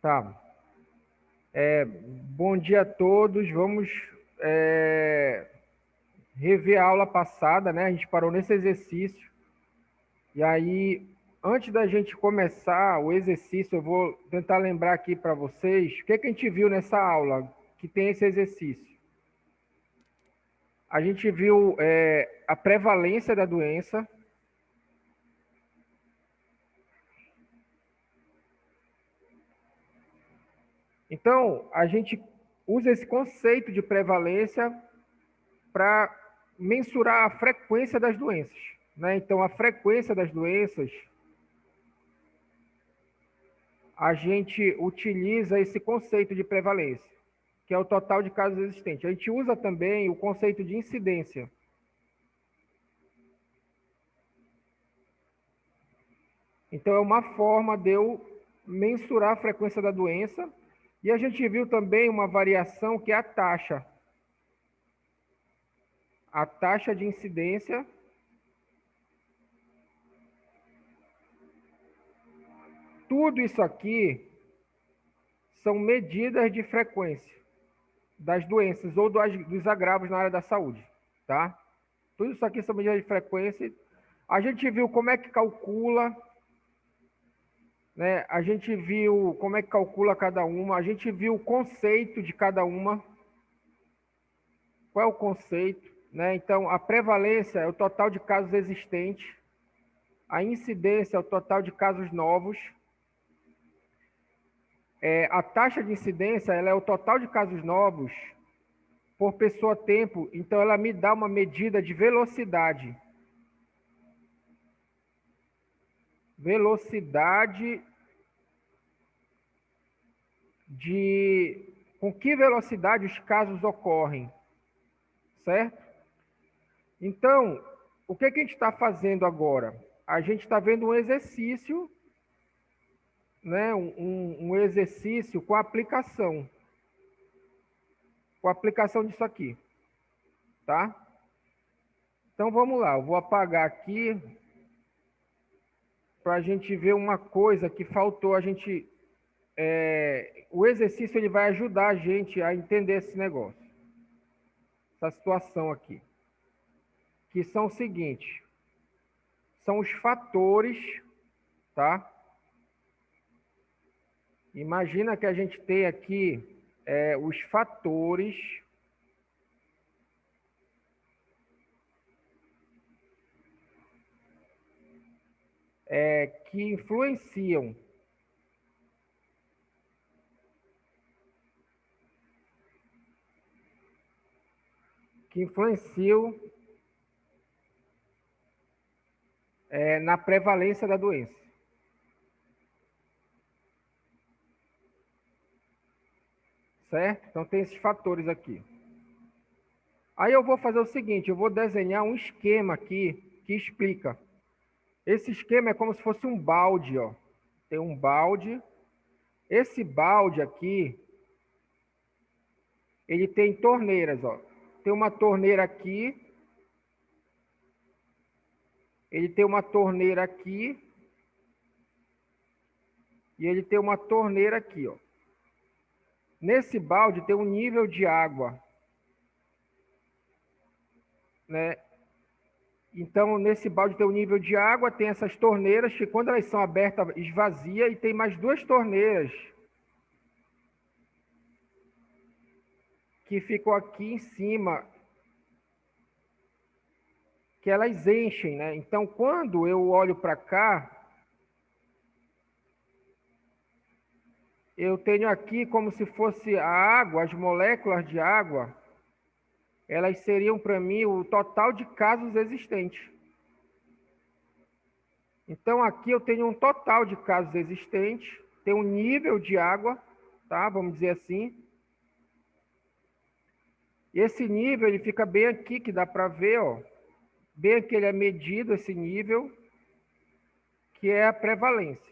Tá. Bom dia a todos. Vamos rever a aula passada, né? A gente parou nesse exercício. E aí, antes da gente começar o exercício, eu vou tentar lembrar aqui para vocês o que a gente viu nessa aula que tem esse exercício. A gente viu a prevalência da doença. Então, a gente usa esse conceito de prevalência para mensurar a frequência das doenças, né? Então, a frequência das doenças, a gente utiliza esse conceito de prevalência, que é o total de casos existentes. A gente usa também o conceito de incidência. Então, é uma forma de eu mensurar a frequência da doença. E a gente viu também uma variação que é a taxa. A taxa de incidência. Tudo isso aqui são medidas de frequência das doenças ou dos agravos na área da saúde, tá? Tudo isso aqui são medidas de frequência. A gente viu como é que calcula, né? A gente viu como é que calcula cada uma, a gente viu o conceito de cada uma. Qual é o conceito, né? Então, a prevalência é o total de casos existentes, a incidência é o total de casos novos, a taxa de incidência ela é o total de casos novos por pessoa-tempo, então ela me dá uma medida de velocidade. Velocidade com que velocidade os casos ocorrem, certo? Então, o que a gente está fazendo agora? A gente está vendo um exercício, né? Um exercício com aplicação. Com a aplicação disso aqui, tá? Então, vamos lá. Eu vou apagar aqui para a gente ver uma coisa que faltou. O exercício ele vai ajudar a gente a entender esse negócio. Essa situação aqui. Que são o seguinte. São os fatores, tá? Imagina que a gente tem aqui os fatores que influenciam na prevalência da doença. Certo? Então, tem esses fatores aqui. Aí eu vou fazer o seguinte, eu vou desenhar um esquema aqui que explica. Esse esquema é como se fosse um balde, ó. Tem um balde. Esse balde aqui, ele tem torneiras, ó. Tem uma torneira aqui. Ele tem uma torneira aqui. E ele tem uma torneira aqui, ó. Nesse balde tem um nível de água, né? Então, nesse balde tem um nível de água, tem essas torneiras que quando elas são abertas, esvazia, e tem mais duas torneiras que ficam aqui em cima, que elas enchem, né? Então, quando eu olho para cá, eu tenho aqui como se fosse a água, as moléculas de água, elas seriam para mim o total de casos existentes. Então, aqui eu tenho um total de casos existentes, tem um nível de água, tá? Vamos dizer assim. E esse nível, ele fica bem aqui, que dá para ver, ó. Bem aqui ele é medido, esse nível, que é a prevalência.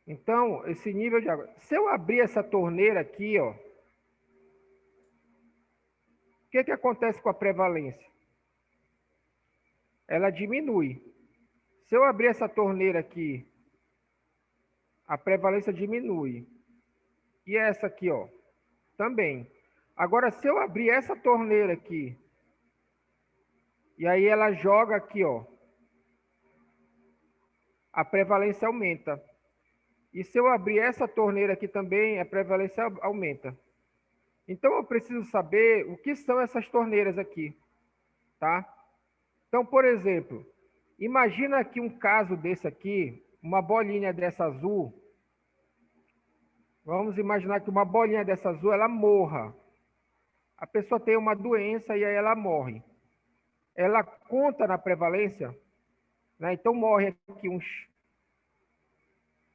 Então, esse nível de água. Se eu abrir essa torneira aqui, ó, o que acontece com a prevalência? Ela diminui, Se eu abrir essa torneira aqui, a prevalência diminui. E essa aqui, ó, também. Agora, se eu abrir essa torneira aqui, e aí ela joga aqui, ó, a prevalência aumenta. E se eu abrir essa torneira aqui também, a prevalência aumenta. Então, eu preciso saber o que são essas torneiras aqui, tá? Então, por exemplo, imagina aqui um caso desse aqui, uma bolinha dessa azul. Vamos imaginar que uma bolinha dessa azul, ela morra. A pessoa tem uma doença e aí ela morre. Ela conta na prevalência, né? Então, morre aqui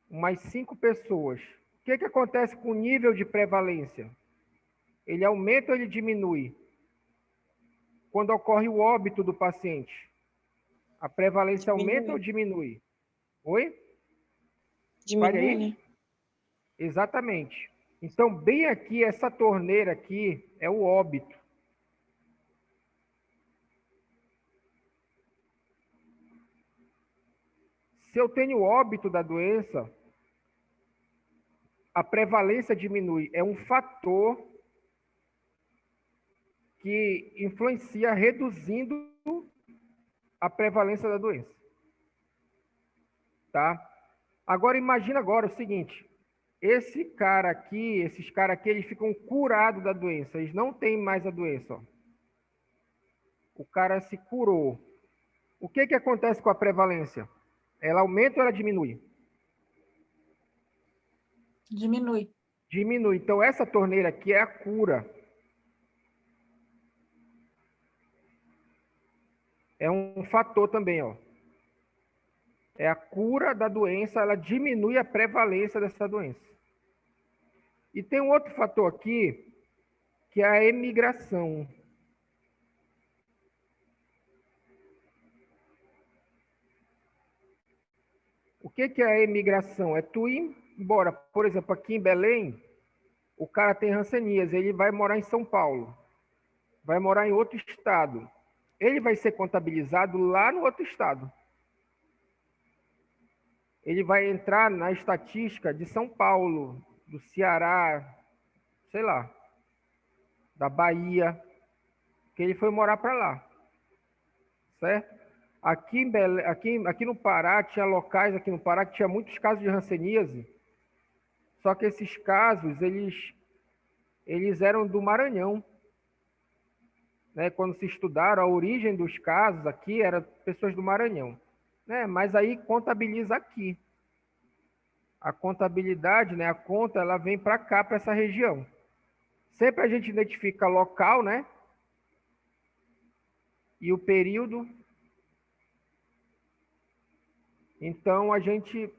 umas 5 pessoas. O que acontece com o nível de prevalência? Ele aumenta ou ele diminui? Quando ocorre o óbito do paciente, a prevalência aumenta ou diminui? Oi? Fale Diminui, aí. né? Exatamente. Então, bem aqui, essa torneira aqui é o óbito. Se eu tenho óbito da doença, a prevalência diminui. É um fator que influencia reduzindo a prevalência da doença. Tá? Agora, imagina agora o seguinte. Esses caras aqui, eles ficam curados da doença. Eles não têm mais a doença. Ó. O cara se curou. O que acontece com a prevalência? Ela aumenta ou ela diminui? Diminui. Diminui. Então, essa torneira aqui é a cura. É um fator também, ó. É a cura da doença, ela diminui a prevalência dessa doença. E tem um outro fator aqui, que é a emigração. O que é a emigração? É tu ir embora. Por exemplo, aqui em Belém, o cara tem hanseníase, ele vai morar em São Paulo, vai morar em outro estado. Ele vai ser contabilizado lá no outro estado. Ele vai entrar na estatística de São Paulo, do Ceará, sei lá, da Bahia, que ele foi morar para lá, certo? Aqui, em Belém, aqui no Pará, tinha locais aqui no Pará que tinha muitos casos de hanseníase, só que esses casos, eles eram do Maranhão. Né? Quando se estudaram, a origem dos casos aqui era pessoas do Maranhão. Né? Mas aí contabiliza aqui. A contabilidade, né? A conta, ela vem para cá, para essa região. Sempre a gente identifica local, né? E o período. Então, a gente...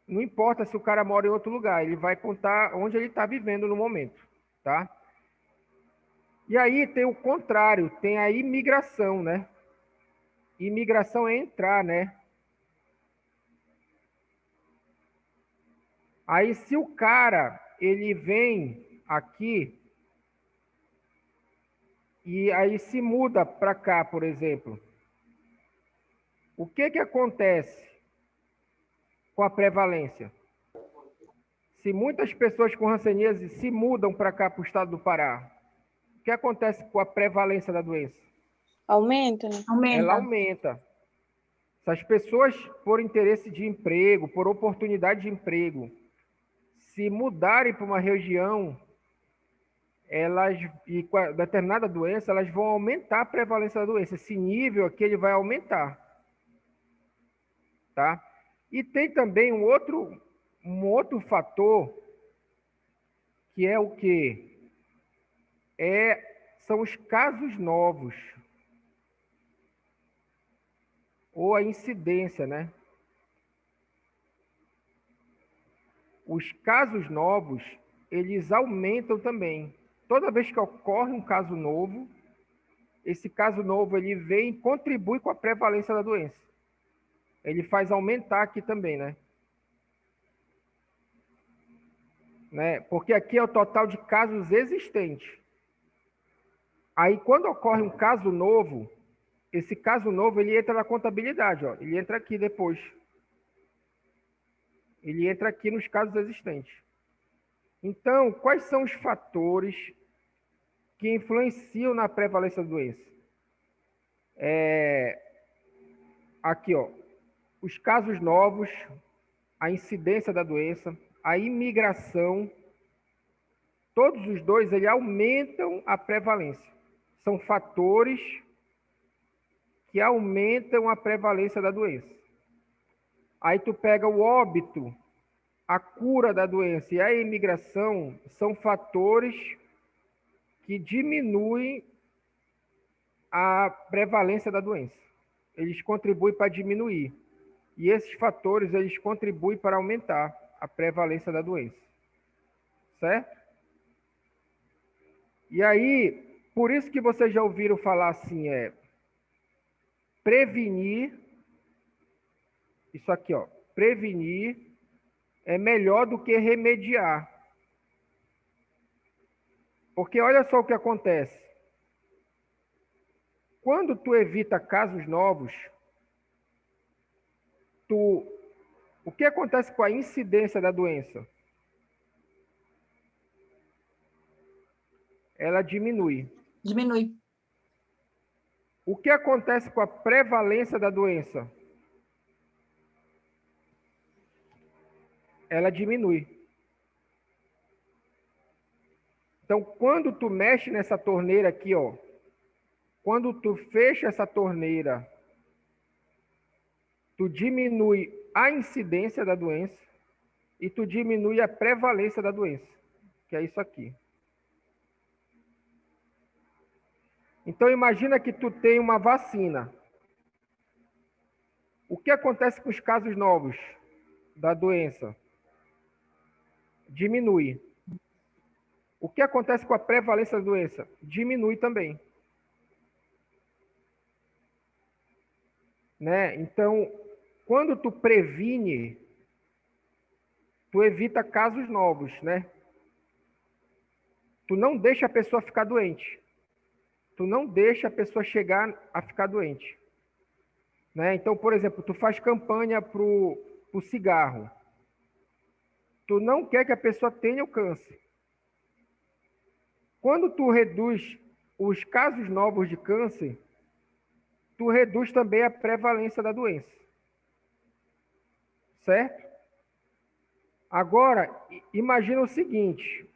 Não importa se o cara mora em outro lugar, ele vai contar onde ele está vivendo no momento, tá? E aí tem o contrário, tem a imigração, né? Imigração é entrar, né? Aí se o cara, ele vem aqui e aí se muda para cá, por exemplo, o que acontece com a prevalência? Se muitas pessoas com hanseníase se mudam para cá, para o estado do Pará, o que acontece com a prevalência da doença? Aumenta, né? Ela aumenta. Se as pessoas, por interesse de emprego, por oportunidade de emprego, se mudarem para uma região, elas, e com a determinada doença, elas vão aumentar a prevalência da doença. Esse nível aqui ele vai aumentar. Tá? E tem também um outro fator, que é o quê? São os casos novos. Ou a incidência, né? Os casos novos, eles aumentam também. Toda vez que ocorre um caso novo, esse caso novo ele vem e contribui com a prevalência da doença. Ele faz aumentar aqui também, né? Porque aqui é o total de casos existentes. Aí, quando ocorre um caso novo, esse caso novo, ele entra na contabilidade, ó. Ele entra aqui depois. Ele entra aqui nos casos existentes. Então, quais são os fatores que influenciam na prevalência da doença? Aqui, ó, os casos novos, a incidência da doença, a imigração, todos os dois, eles aumentam a prevalência. São fatores que aumentam a prevalência da doença. Aí tu pega o óbito, a cura da doença e a imigração, são fatores que diminuem a prevalência da doença. Eles contribuem para diminuir. E esses fatores, eles contribuem para aumentar a prevalência da doença. Certo? E aí, por isso que vocês já ouviram falar assim, prevenir, isso aqui, ó, prevenir é melhor do que remediar. Porque olha só o que acontece. Quando tu evita casos novos, o que acontece com a incidência da doença? Ela diminui. Diminui. O que acontece com a prevalência da doença? Ela diminui. Então, quando tu mexe nessa torneira aqui, ó, quando tu fecha essa torneira, tu diminui a incidência da doença e tu diminui a prevalência da doença, que é isso aqui. Então, imagina que tu tem uma vacina. O que acontece com os casos novos da doença? Diminui. O que acontece com a prevalência da doença? Diminui também. Né? Então, quando tu previne, tu evita casos novos, né? Tu não deixa a pessoa ficar doente. Tu não deixa a pessoa chegar a ficar doente. Né? Então, por exemplo, tu faz campanha pro cigarro. Tu não quer que a pessoa tenha o câncer. Quando tu reduz os casos novos de câncer, tu reduz também a prevalência da doença. Certo? Agora, imagina o seguinte.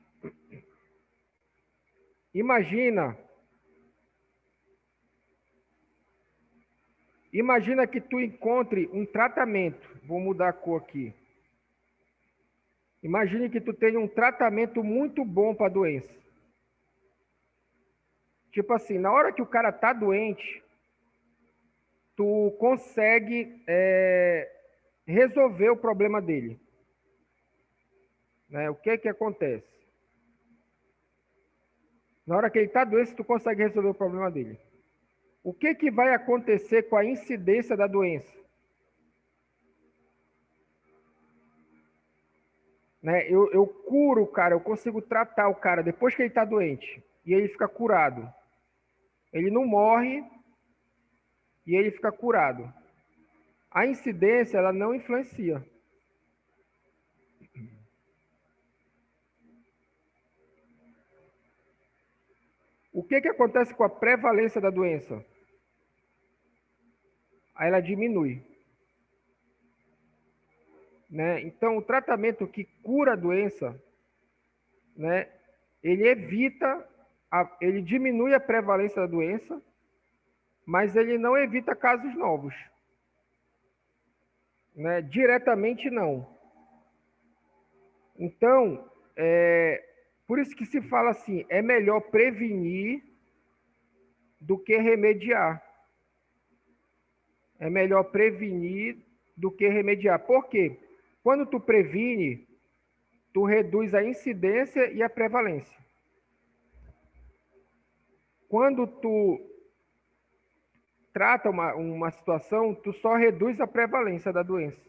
Imagina que tu encontre um tratamento. Vou mudar a cor aqui. Imagine que tu tenha um tratamento muito bom para a doença. Tipo assim, na hora que o cara tá doente, tu consegue resolver o problema dele. Né? O que acontece? Na hora que ele está doente, tu consegue resolver o problema dele. O que vai acontecer com a incidência da doença? Né? Eu curo o cara, eu consigo tratar o cara depois que ele está doente. E ele fica curado. Ele não morre e ele fica curado. A incidência, ela não influencia. O que acontece com a prevalência da doença? Aí ela diminui. Né? Então, o tratamento que cura a doença, né, ele ele diminui a prevalência da doença, mas ele não evita casos novos. Né? Diretamente, não. Então, por isso que se fala assim, é melhor prevenir do que remediar. É melhor prevenir do que remediar. Por quê? Quando tu previne, tu reduz a incidência e a prevalência. Quando tu trata uma situação, tu só reduz a prevalência da doença.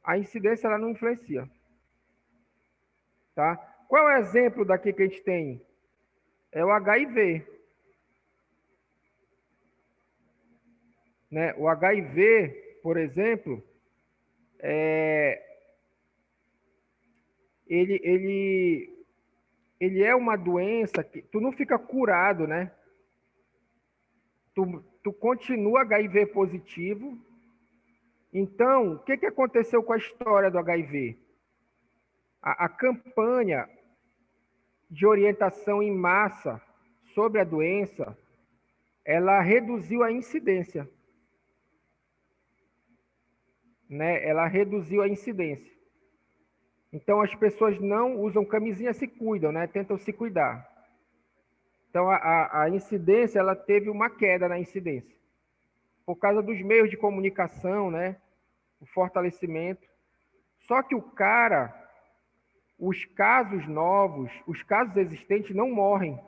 A incidência, ela não influencia. Tá? Qual é o exemplo daqui que a gente tem? É o HIV. né? O HIV, por exemplo, ele é uma doença que tu não fica curado, né? Tu continua HIV positivo. Então, o que aconteceu com a história do HIV? A campanha de orientação em massa sobre a doença, ela reduziu a incidência, né? Ela reduziu a incidência. Então, as pessoas não usam camisinha, se cuidam, né? Tentam se cuidar. Então, a incidência, ela teve uma queda na incidência. Por causa dos meios de comunicação, né? O fortalecimento. Só que os casos novos, os casos existentes não morrem.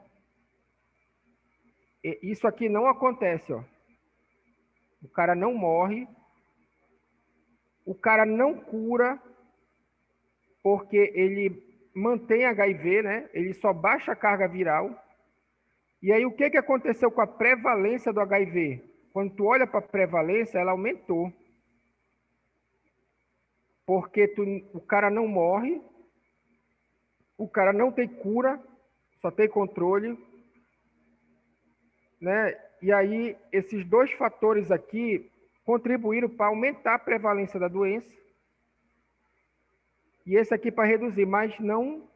Isso aqui não acontece, ó. O cara não morre, o cara não cura, porque ele mantém HIV, né? Ele só baixa a carga viral. E aí, o que aconteceu com a prevalência do HIV? Quando tu olha para a prevalência, ela aumentou. Porque o cara não morre, o cara não tem cura, só tem controle, né? E aí, esses dois fatores aqui contribuíram para aumentar a prevalência da doença. E esse aqui para reduzir, mas não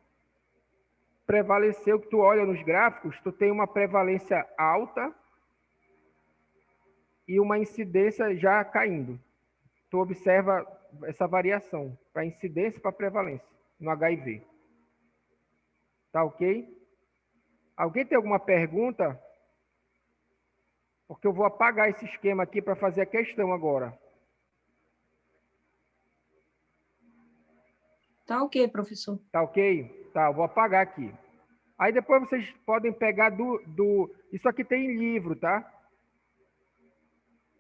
prevaleceu, que tu olha nos gráficos, tu tem uma prevalência alta e uma incidência já caindo. Tu observa essa variação para incidência e para prevalência no HIV. Tá ok? Alguém tem alguma pergunta? Porque eu vou apagar esse esquema aqui para fazer a questão agora. Tá ok, professor. Tá ok? Tá, eu vou apagar aqui. Aí depois vocês podem pegar Isso aqui tem livro, tá?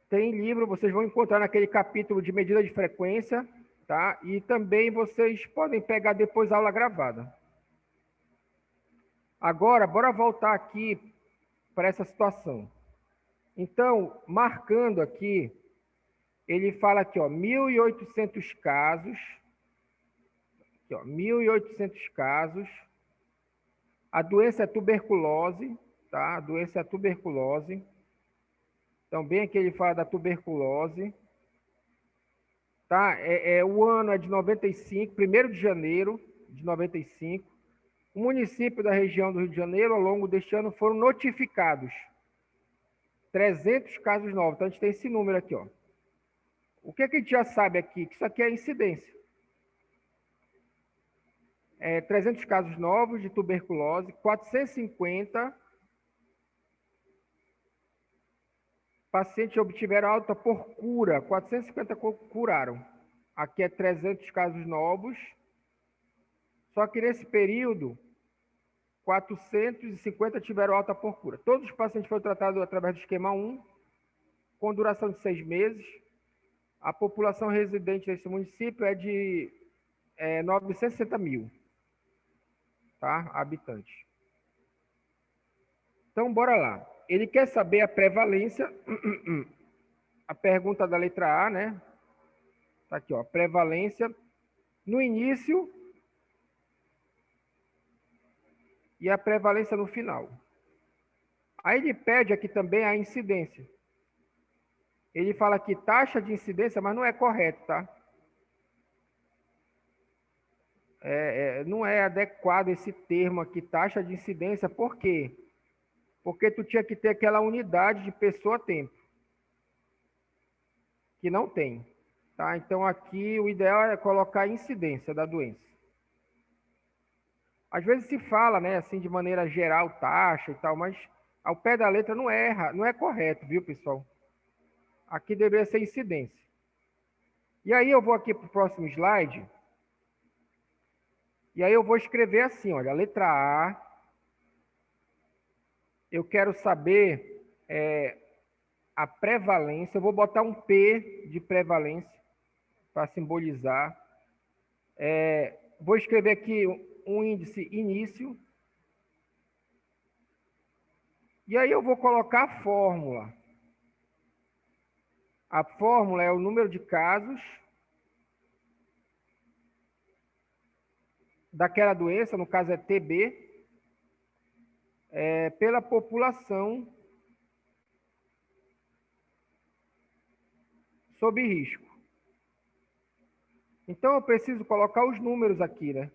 Tem livro, vocês vão encontrar naquele capítulo de medida de frequência, tá? E também vocês podem pegar depois a aula gravada. Agora, bora voltar aqui para essa situação. Então, marcando aqui, ele fala aqui, ó, 1.800 casos. Aqui, ó, 1.800 casos. A doença é tuberculose, tá? A doença é tuberculose. Então, bem aqui ele fala da tuberculose. Tá? O ano é de 95, 1º de janeiro de 95. O município da região do Rio de Janeiro, ao longo deste ano, foram notificados 300 casos novos. Então, a gente tem esse número aqui, ó. O que a gente já sabe aqui? Que isso aqui é incidência. 300 casos novos de tuberculose, 450 pacientes obtiveram alta por cura, 450 curaram. Aqui é 300 casos novos. Só que nesse período, 450 tiveram alta por cura. Todos os pacientes foram tratados através do esquema 1, com duração de 6 meses. A população residente nesse município é de 960 mil, tá? Habitantes. Então, bora lá. Ele quer saber a prevalência, a pergunta da letra A, né? Tá aqui, ó, prevalência no início e a prevalência no final. Aí ele pede aqui também a incidência. Ele fala aqui taxa de incidência, mas não é correto, tá? Não é adequado esse termo aqui, taxa de incidência, por quê? Porque tu tinha que ter aquela unidade de pessoa a tempo, que não tem, tá? Então aqui o ideal é colocar a incidência da doença. Às vezes se fala, né, assim de maneira geral, taxa e tal, mas ao pé da letra não é correto, viu, pessoal? Aqui deveria ser incidência. E aí eu vou aqui para o próximo slide. E aí eu vou escrever assim, olha, a letra A. Eu quero saber a prevalência. Eu vou botar um P de prevalência para simbolizar. Vou escrever aqui um índice início. E aí eu vou colocar a fórmula. A fórmula é o número de casos daquela doença, no caso é TB, pela população sob risco. Então, eu preciso colocar os números aqui, né?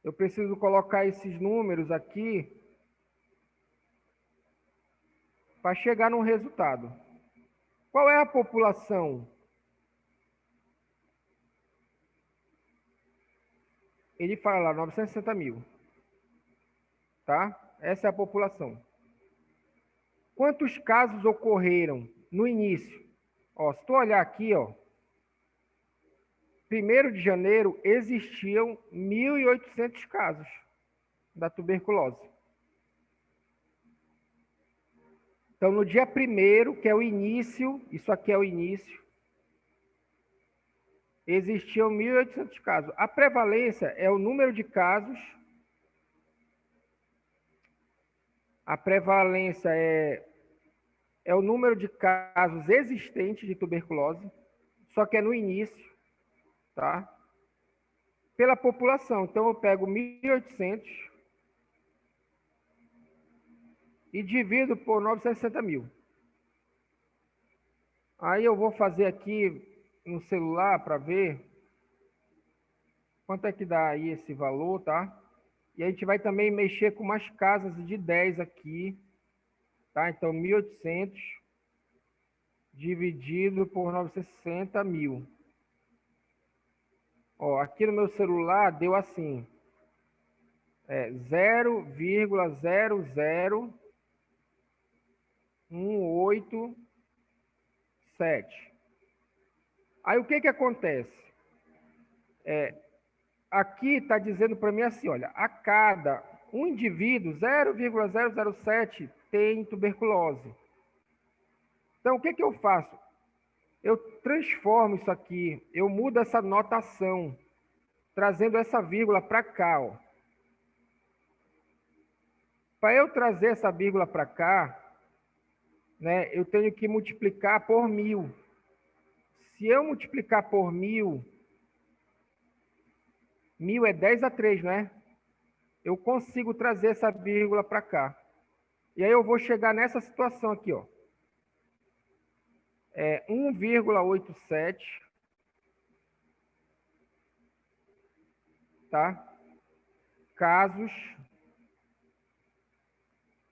Eu preciso colocar esses números aqui para chegar num resultado. Qual é a população? Ele fala lá, 960 mil. Tá? Essa é a população. Quantos casos ocorreram no início? Ó, se tu olhar aqui, ó, 1º de janeiro existiam 1.800 casos da tuberculose. Então, no dia 1º, que é o início, isso aqui é o início, existiam 1.800 casos. A prevalência é o número de casos. A prevalência é o número de casos existentes de tuberculose, só que é no início, tá? Pela população. Então, eu pego 1.800 e divido por 960 mil. Aí eu vou fazer aqui no celular para ver quanto é que dá aí esse valor, tá? E a gente vai também mexer com umas casas de 10 aqui, tá? Então, 1.800 dividido por 960 mil. Ó, aqui no meu celular deu assim, 0,00187. Aí o que que acontece? Aqui está dizendo para mim assim, olha, a cada um indivíduo, 0,007 tem tuberculose. Então, o que que eu faço? Eu transformo isso aqui, eu mudo essa notação, trazendo essa vírgula para cá, ó. Para eu trazer essa vírgula para cá, né, eu tenho que multiplicar por 1.000. Se eu multiplicar por 1.000, 1.000 é 10 a 3, não é? Eu consigo trazer essa vírgula para cá. E aí eu vou chegar nessa situação aqui, ó. 1,87, tá? Casos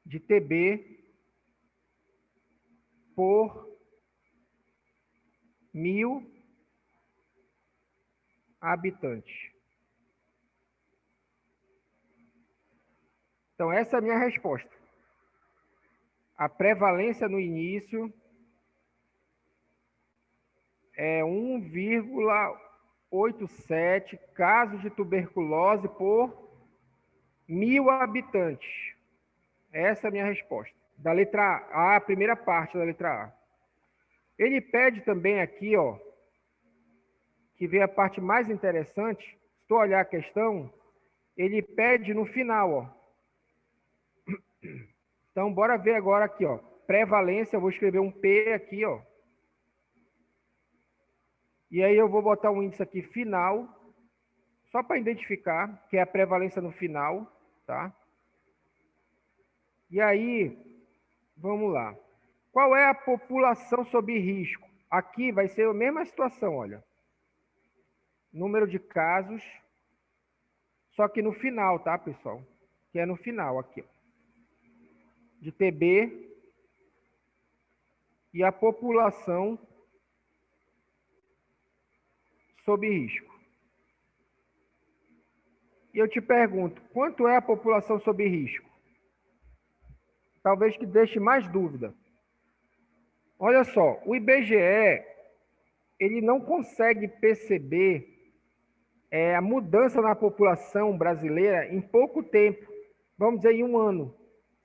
de TB por 1.000 habitantes. Então, essa é a minha resposta. A prevalência no início é 1,87 casos de tuberculose por 1.000 habitantes. Essa é a minha resposta. Da letra A, a primeira parte da letra A. Ele pede também aqui, ó, que vem a parte mais interessante. Se tu olhar a questão, ele pede no final, ó. Então, bora ver agora aqui, ó. Prevalência, eu vou escrever um P aqui, ó. E aí eu vou botar um índice aqui final, só para identificar, que é a prevalência no final, tá? E aí, vamos lá. Qual é a população sob risco? Aqui vai ser a mesma situação, olha. Número de casos, só que no final, tá, pessoal? Que é no final aqui, ó. De TB e a população sob risco. E eu te pergunto, quanto é a população sob risco? Talvez que deixe mais dúvida. Olha só, o IBGE, ele não consegue perceber a mudança na população brasileira em pouco tempo, vamos dizer, em um ano.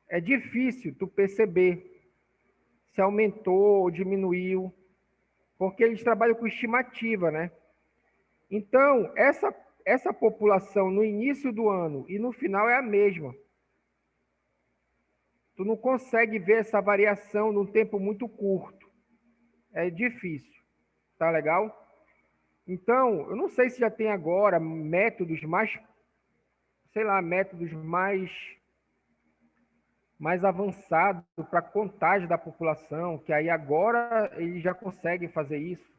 É difícil tu perceber se aumentou ou diminuiu, porque eles trabalham com estimativa, né? Então, essa população no início do ano e no final é a mesma. tu não consegue ver essa variação num tempo muito curto. É difícil. Tá legal? Então, eu não sei se já tem agora métodos mais, sei lá, métodos mais avançados para contagem da população, que aí agora eles já conseguem fazer isso,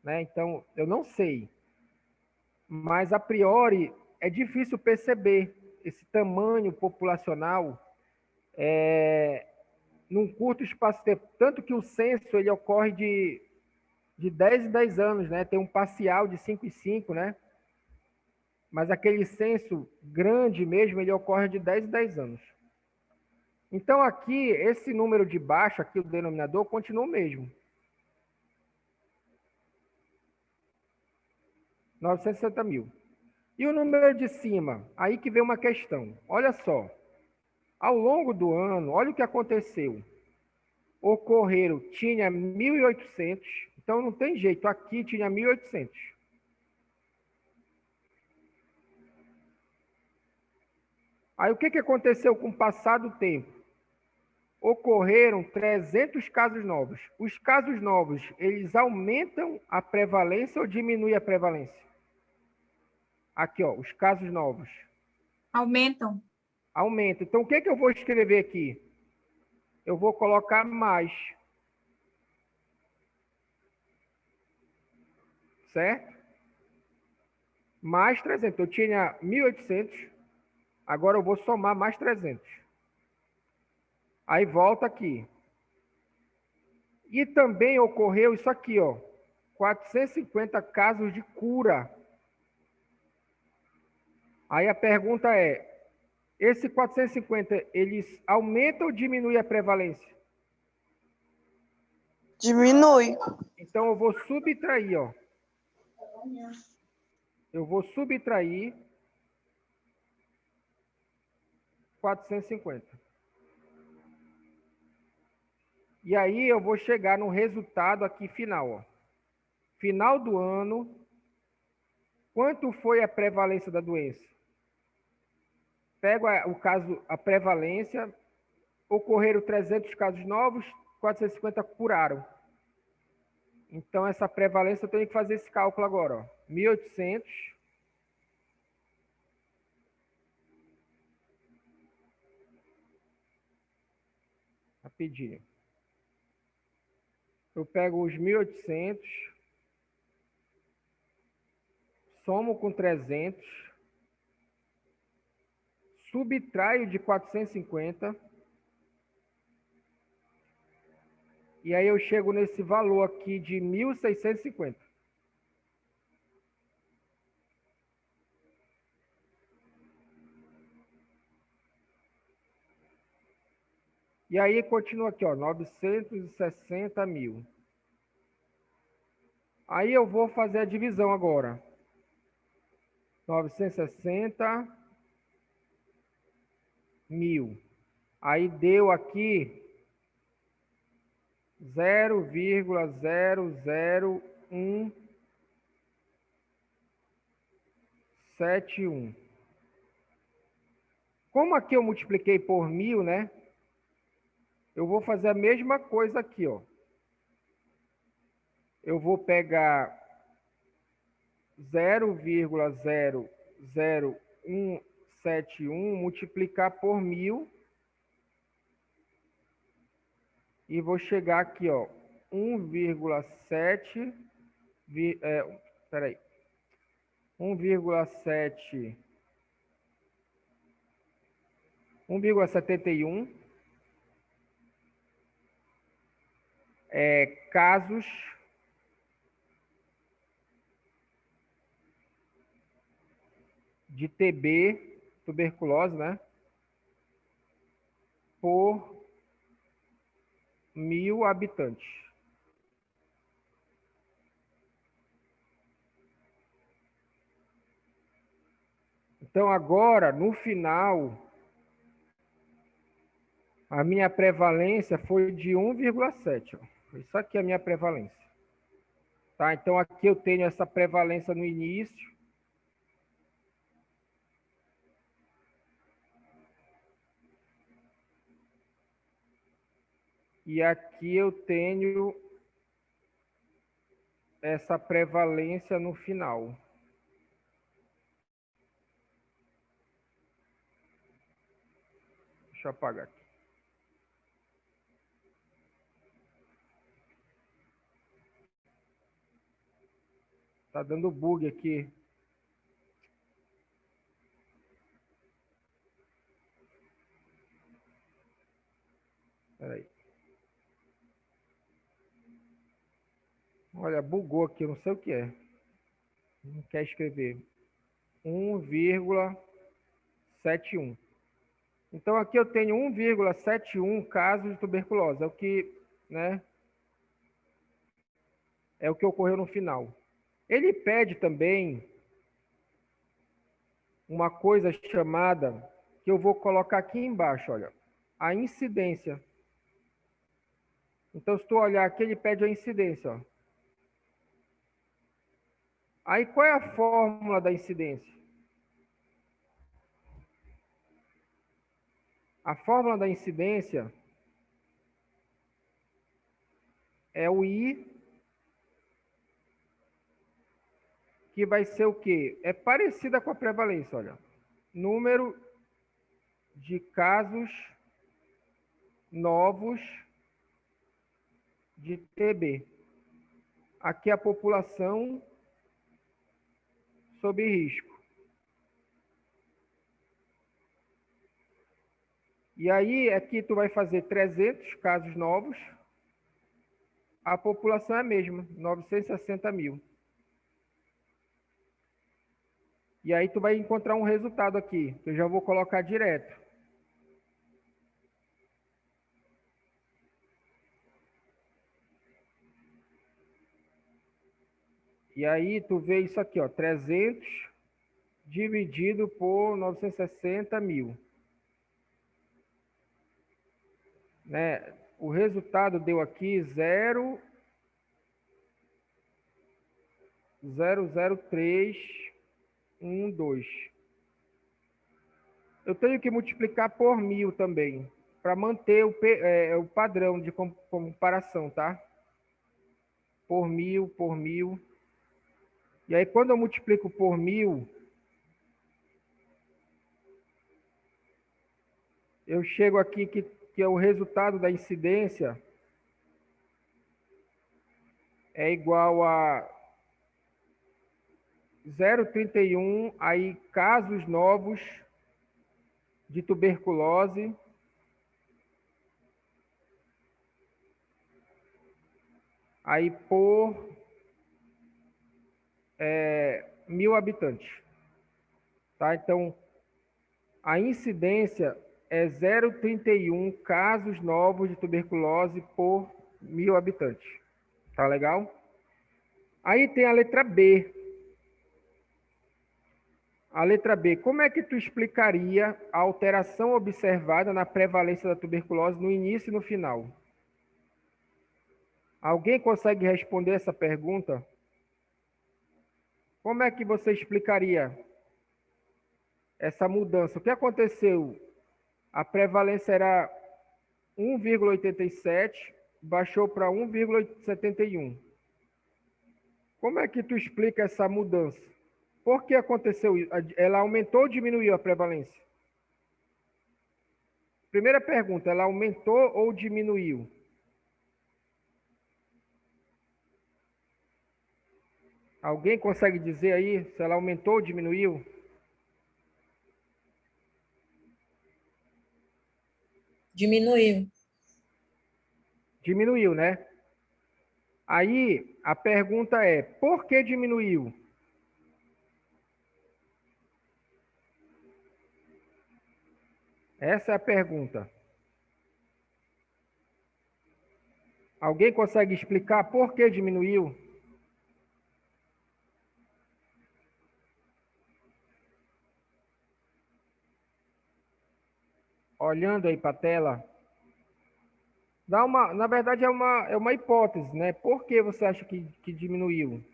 né? Então, eu não sei. Mas, a priori, é difícil perceber esse tamanho populacional num curto espaço de tempo. Tanto que o censo ele ocorre de 10 em 10 anos, né? Tem um parcial de 5 em 5, né? Mas aquele censo grande mesmo, ele ocorre de 10 em 10 anos. Então, aqui, esse número de baixo, aqui o denominador, continua o mesmo. 960 mil. E o número de cima? Aí que vem uma questão. Olha só. Ao longo do ano, olha o que aconteceu. Ocorreram, tinha 1.800. Então, não tem jeito. Aqui tinha 1.800. Aí, o que aconteceu com o passar do tempo? Ocorreram 300 casos novos. Os casos novos, eles aumentam a prevalência ou diminuem a prevalência? Aqui, ó, os casos novos. Aumentam. Aumenta. Então, o que eu vou escrever aqui? Eu vou colocar mais. Certo? Mais 300. Eu tinha 1.800. Agora eu vou somar mais 300. Aí volta aqui. E também ocorreu isso aqui, ó. 450 casos de cura. Aí a pergunta é, esse 450, eles aumentam ou diminuem a prevalência? Diminui. Então eu vou subtrair, ó. Eu vou subtrair 450. E aí eu vou chegar no resultado aqui final, ó. Final do ano, quanto foi a prevalência da doença? Pego o caso, a prevalência, ocorreram 300 casos novos, 450 curaram. Então, essa prevalência, eu tenho que fazer esse cálculo agora, ó. 1.800 rapidinho. Eu pego os 1.800, somo com 300, subtraio de 450, e aí eu chego nesse valor aqui de 1.650. E aí continua aqui, ó, 960 mil. Aí eu vou fazer a divisão agora. 960 mil. Aí deu aqui 0,00171. Como aqui eu multipliquei por 1.000, né? Eu vou fazer a mesma coisa aqui, ó. Eu vou pegar 0,00171, multiplicar por 1.000 e vou chegar aqui, ó, 1,7, peraí, 1,71 casos de TB, tuberculose, né? Por 1.000 habitantes. Então, agora, no final, a minha prevalência foi de 1,7. Isso aqui é a minha prevalência. Tá? Então, aqui eu tenho essa prevalência no início. E aqui eu tenho essa prevalência no final. Deixa eu apagar aqui. Tá dando bug aqui. Peraí. Olha, bugou aqui, eu não sei o que é. Não quer escrever. 1,71. Então, aqui eu tenho 1,71 casos de tuberculose. É o que, né? É o que ocorreu no final. Ele pede também uma coisa chamada, que eu vou colocar aqui embaixo, olha, a incidência. Então, se tu olhar aqui, ele pede a incidência, ó. Aí, qual é a fórmula da incidência? A fórmula da incidência é o I, que vai ser o quê? É parecida com a prevalência, olha. Número de casos novos de TB. Aqui a população sob risco. E aí, aqui tu vai fazer 300 casos novos. A população é a mesma, 960 mil. E aí tu vai encontrar um resultado aqui, que eu já vou colocar direto. E aí tu vê isso aqui, ó, 300 dividido por 960 mil. Né? O resultado deu aqui 0,00312. Eu tenho que multiplicar por 1000 também, para manter o padrão de comparação, tá? Por 1000, por 1000. E aí, quando eu multiplico por 1000, eu chego aqui que é o resultado da incidência é igual a 0,31, aí casos novos de tuberculose aí por 1000 habitantes. Tá? Então, a incidência é 0,31 casos novos de tuberculose por 1000 habitantes. Tá legal? Aí tem a letra B. A letra B, como é que tu explicaria a alteração observada na prevalência da tuberculose no início e no final? Alguém consegue responder essa pergunta? Como é que você explicaria essa mudança? O que aconteceu? A prevalência era 1,87, baixou para 1,71. Como é que tu explica essa mudança? Por que aconteceu isso? Ela aumentou ou diminuiu a prevalência? Primeira pergunta, ela aumentou ou diminuiu? Alguém consegue dizer aí se ela aumentou ou diminuiu? Diminuiu. Diminuiu, né? Aí a pergunta é, por que diminuiu? Essa é a pergunta. Alguém consegue explicar por que diminuiu? Olhando aí para a tela. Na verdade, é uma hipótese, né? Por que você acha que diminuiu?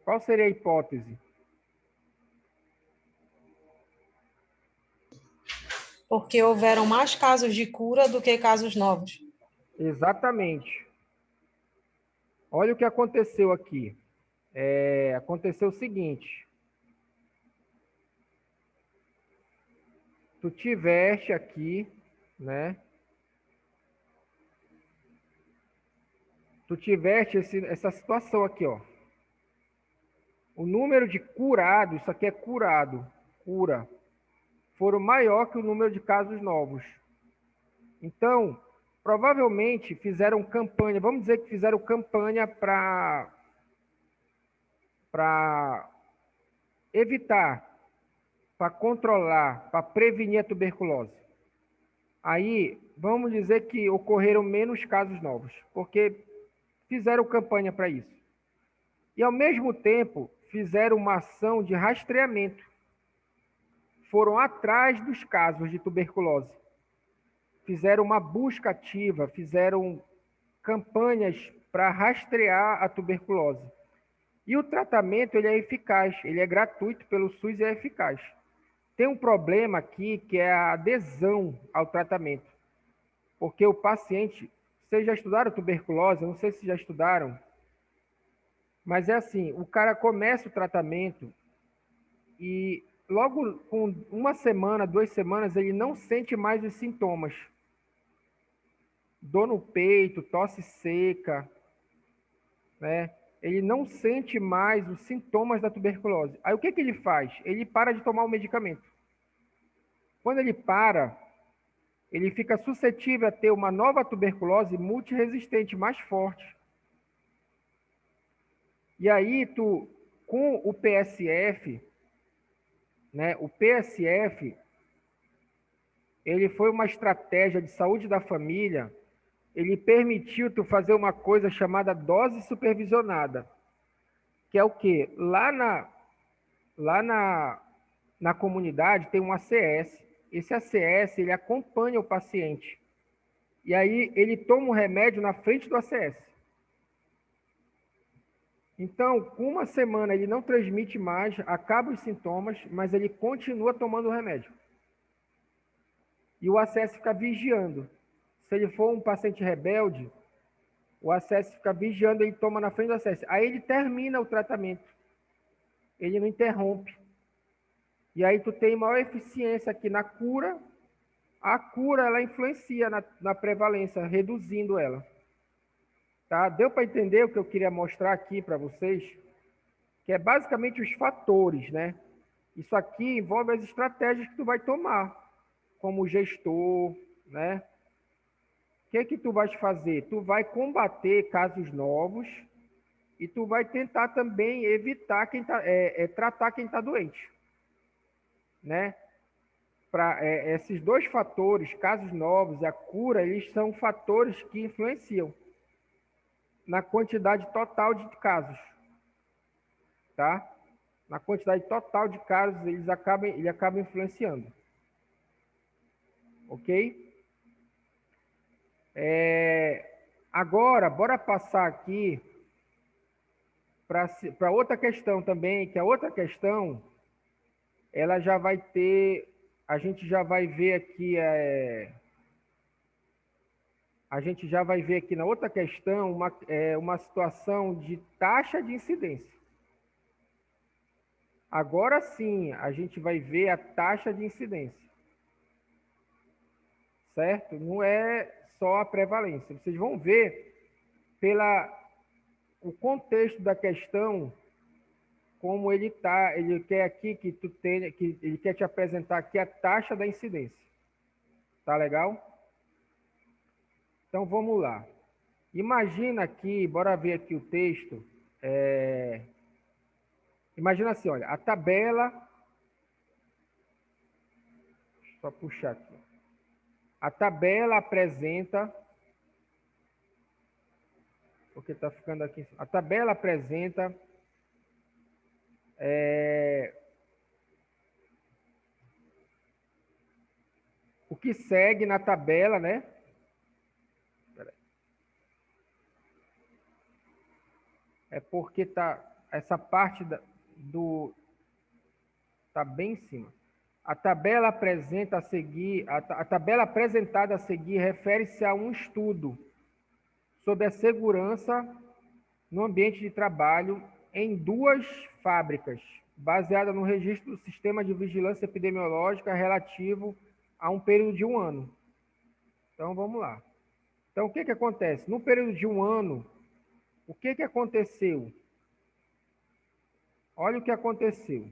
Qual seria a hipótese? Porque houveram mais casos de cura do que casos novos. Exatamente. Olha o que aconteceu aqui. Aconteceu o seguinte. Tu tiveste aqui, né? Tu tiveste essa situação aqui, ó. O número de curados, isso aqui é curado, cura, foram maior que o número de casos novos. Então, provavelmente fizeram campanha, vamos dizer que fizeram campanha para evitar, para controlar, para prevenir a tuberculose. Aí, vamos dizer que ocorreram menos casos novos, porque fizeram campanha para isso. E, ao mesmo tempo, fizeram uma ação de rastreamento. Foram atrás dos casos de tuberculose. Fizeram uma busca ativa, fizeram campanhas para rastrear a tuberculose. E o tratamento ele é eficaz, ele é gratuito pelo SUS e é eficaz. Tem um problema aqui que é a adesão ao tratamento. Porque o paciente, vocês já estudaram tuberculose? Eu não sei se já estudaram, mas é assim, o cara começa o tratamento e logo com 1 semana, 2 semanas, ele não sente mais os sintomas. Dor no peito, tosse seca, né? Ele não sente mais os sintomas da tuberculose. Aí o que ele faz? Ele para de tomar o medicamento. Quando ele para, ele fica suscetível a ter uma nova tuberculose multiresistente mais forte. E aí, com o PSF, né? O PSF, ele foi uma estratégia de saúde da família. Ele permitiu tu fazer uma coisa chamada dose supervisionada, que é o quê? Lá na comunidade tem um ACS. Esse ACS, ele acompanha o paciente. E aí ele toma o remédio na frente do ACS. Então, com 1 semana ele não transmite mais, acaba os sintomas, mas ele continua tomando o remédio. E o ACS fica vigiando. Se ele for um paciente rebelde, o ACS fica vigiando, ele toma na frente do ACS. Aí ele termina o tratamento. Ele não interrompe. E aí tu tem maior eficiência aqui na cura. A cura, ela influencia na prevalência, reduzindo ela. Tá? Deu para entender o que eu queria mostrar aqui para vocês? Que é basicamente os fatores, né? Isso aqui envolve as estratégias que tu vai tomar, como gestor, né? O que tu vais fazer? Tu vai combater casos novos e tu vai tentar também evitar tratar quem está doente, né? Esses dois fatores, casos novos e a cura, eles são fatores que influenciam na quantidade total de casos, tá? Na quantidade total de casos, ele acaba influenciando. Ok? Agora, bora passar aqui para outra questão também, que a outra questão, ela já vai ter, a gente já vai ver aqui, a gente já vai ver aqui na outra questão uma situação de taxa de incidência. Agora sim, a gente vai ver a taxa de incidência. Certo? Não é só a prevalência. Vocês vão ver o contexto da questão, como ele quer aqui que ele quer te apresentar aqui a taxa da incidência. Tá legal? Então vamos lá. Imagina aqui, bora ver aqui o texto. Imagina assim, olha, a tabela. Deixa eu só puxar aqui. A tabela apresenta. Porque está ficando aqui. A tabela apresenta o que segue na tabela, né? É porque essa parte tá bem em cima. A tabela apresentada a seguir refere-se a um estudo sobre a segurança no ambiente de trabalho em 2 fábricas, baseada no registro do Sistema de Vigilância Epidemiológica relativo a um período de 1 ano. Então, vamos lá. Então, o que acontece? No período de 1 ano, o que aconteceu? Olha o que aconteceu.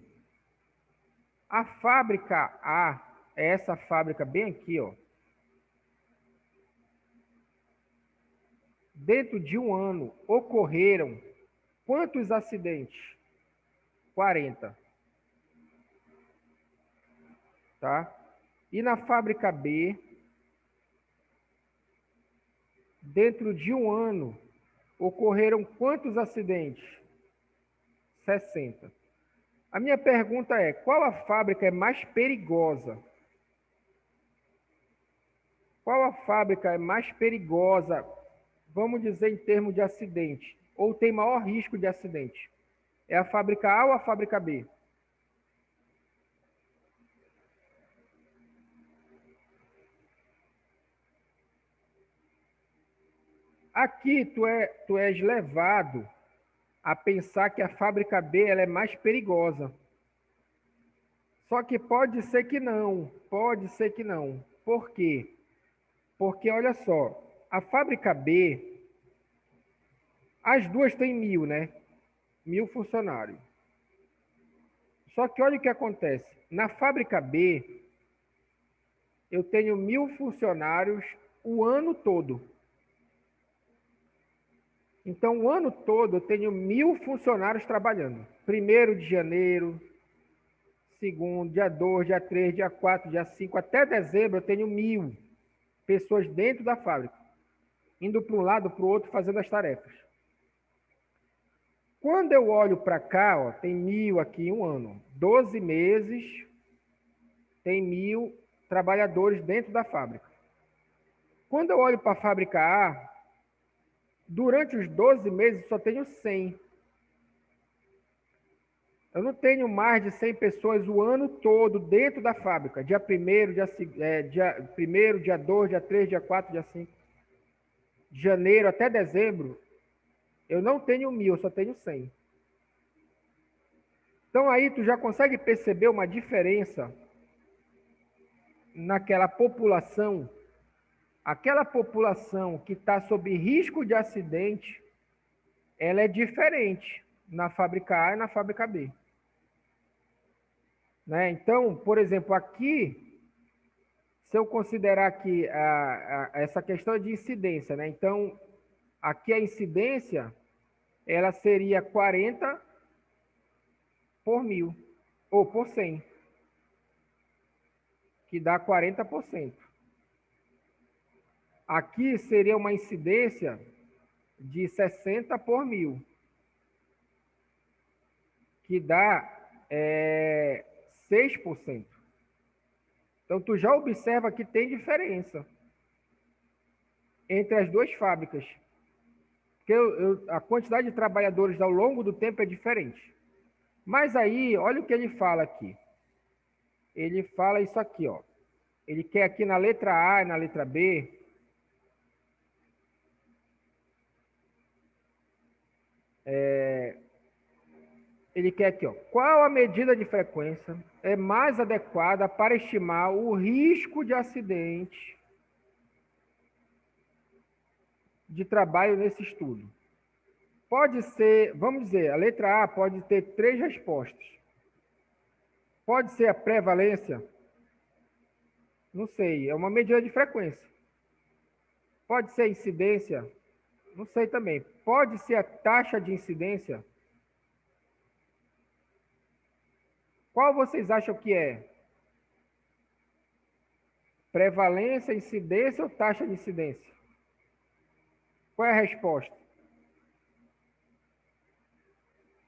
A fábrica A, é essa fábrica bem aqui, ó. Dentro de 1 ano, ocorreram quantos acidentes? 40. Tá? E na fábrica B, dentro de 1 ano, ocorreram quantos acidentes? 60. A minha pergunta é, qual a fábrica é mais perigosa? Qual a fábrica é mais perigosa, vamos dizer, em termos de acidente? Ou tem maior risco de acidente? É a fábrica A ou a fábrica B? Aqui tu és levado a pensar que a fábrica B ela é mais perigosa. Só que pode ser que não, pode ser que não. Por quê? Porque, olha só, a fábrica B, as duas têm 1.000, né? 1.000 funcionários. Só que olha o que acontece. Na fábrica B, eu tenho 1.000 funcionários o ano todo. Então, o ano todo eu tenho 1.000 funcionários trabalhando. 1º de janeiro, 2º, dia 2, dia 3, dia 4, dia 5, até dezembro eu tenho 1.000 pessoas dentro da fábrica, indo para um lado, para o outro, fazendo as tarefas. Quando eu olho para cá, ó, tem 1.000 aqui em 1 ano. 12 meses, tem 1.000 trabalhadores dentro da fábrica. Quando eu olho para a fábrica A, durante os 12 meses só tenho 100. Eu não tenho mais de 100 pessoas o ano todo dentro da fábrica. Dia 1º, dia 2, dia 3, dia 4, dia 5. De janeiro até dezembro, eu não tenho 1.000, eu só tenho 100. Então aí tu já consegue perceber uma diferença naquela população. Aquela população que está sob risco de acidente, ela é diferente na fábrica A e na fábrica B. Né? Então, por exemplo, aqui, se eu considerar aqui essa questão de incidência, né? Então, aqui a incidência, ela seria 40 por 1.000, ou por 100, que dá 40%. Aqui seria uma incidência de 60 por 1.000, que dá 6%. Então, tu já observa que tem diferença entre as 2 fábricas. Porque a quantidade de trabalhadores ao longo do tempo é diferente. Mas aí, olha o que ele fala aqui. Ele fala isso aqui, ó. Ele quer aqui na letra A e na letra B. Ele quer aqui, ó. Qual a medida de frequência é mais adequada para estimar o risco de acidente de trabalho nesse estudo? Pode ser, vamos dizer, a letra A pode ter 3 respostas. Pode ser a prevalência? Não sei, é uma medida de frequência. Pode ser a incidência? Não sei também. Pode ser a taxa de incidência? Qual vocês acham que é? Prevalência, incidência ou taxa de incidência? Qual é a resposta?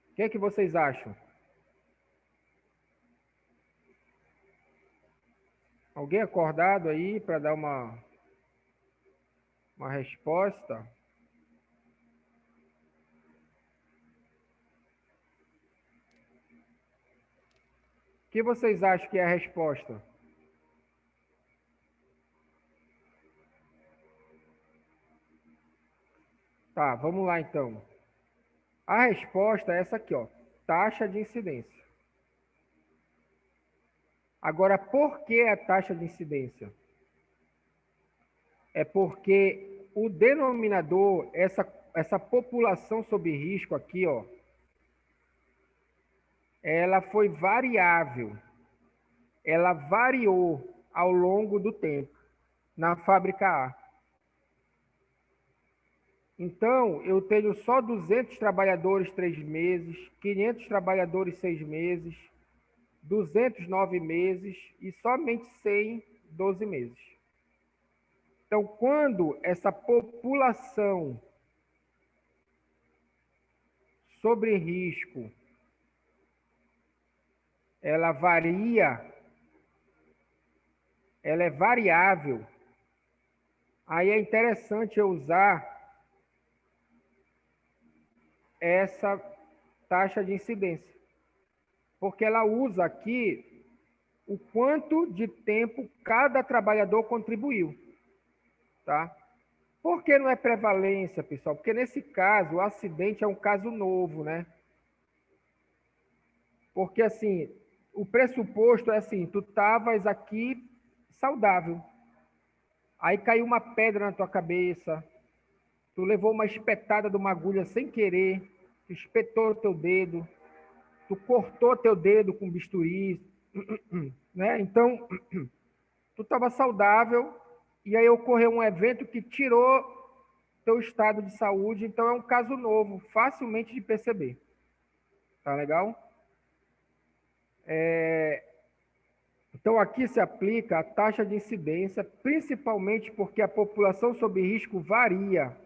O que é que vocês acham? Alguém acordado aí para dar uma resposta? O que vocês acham que é a resposta? Tá, vamos lá então. A resposta é essa aqui, ó, taxa de incidência. Agora, por que a taxa de incidência? É porque o denominador, essa população sob risco aqui, ó, ela foi variável. Ela variou ao longo do tempo na fábrica A. Então, eu tenho só 200 trabalhadores 3 meses, 500 trabalhadores 6 meses, 200 9 meses e somente 100 12 meses. Então, quando essa população sobre risco ela varia, ela é variável, aí é interessante eu usar essa taxa de incidência, porque ela usa aqui o quanto de tempo cada trabalhador contribuiu, tá? Por que não é prevalência, pessoal? Porque nesse caso, o acidente é um caso novo, né? Porque, assim, o pressuposto é assim, tu estavas aqui saudável, aí caiu uma pedra na tua cabeça, tu levou uma espetada de uma agulha sem querer, tu espetou o teu dedo, tu cortou teu dedo com bisturi, né? Então, tu estava saudável e aí ocorreu um evento que tirou teu estado de saúde, então é um caso novo, facilmente de perceber. Tá legal? Então aqui se aplica a taxa de incidência, principalmente porque a população sob risco varia.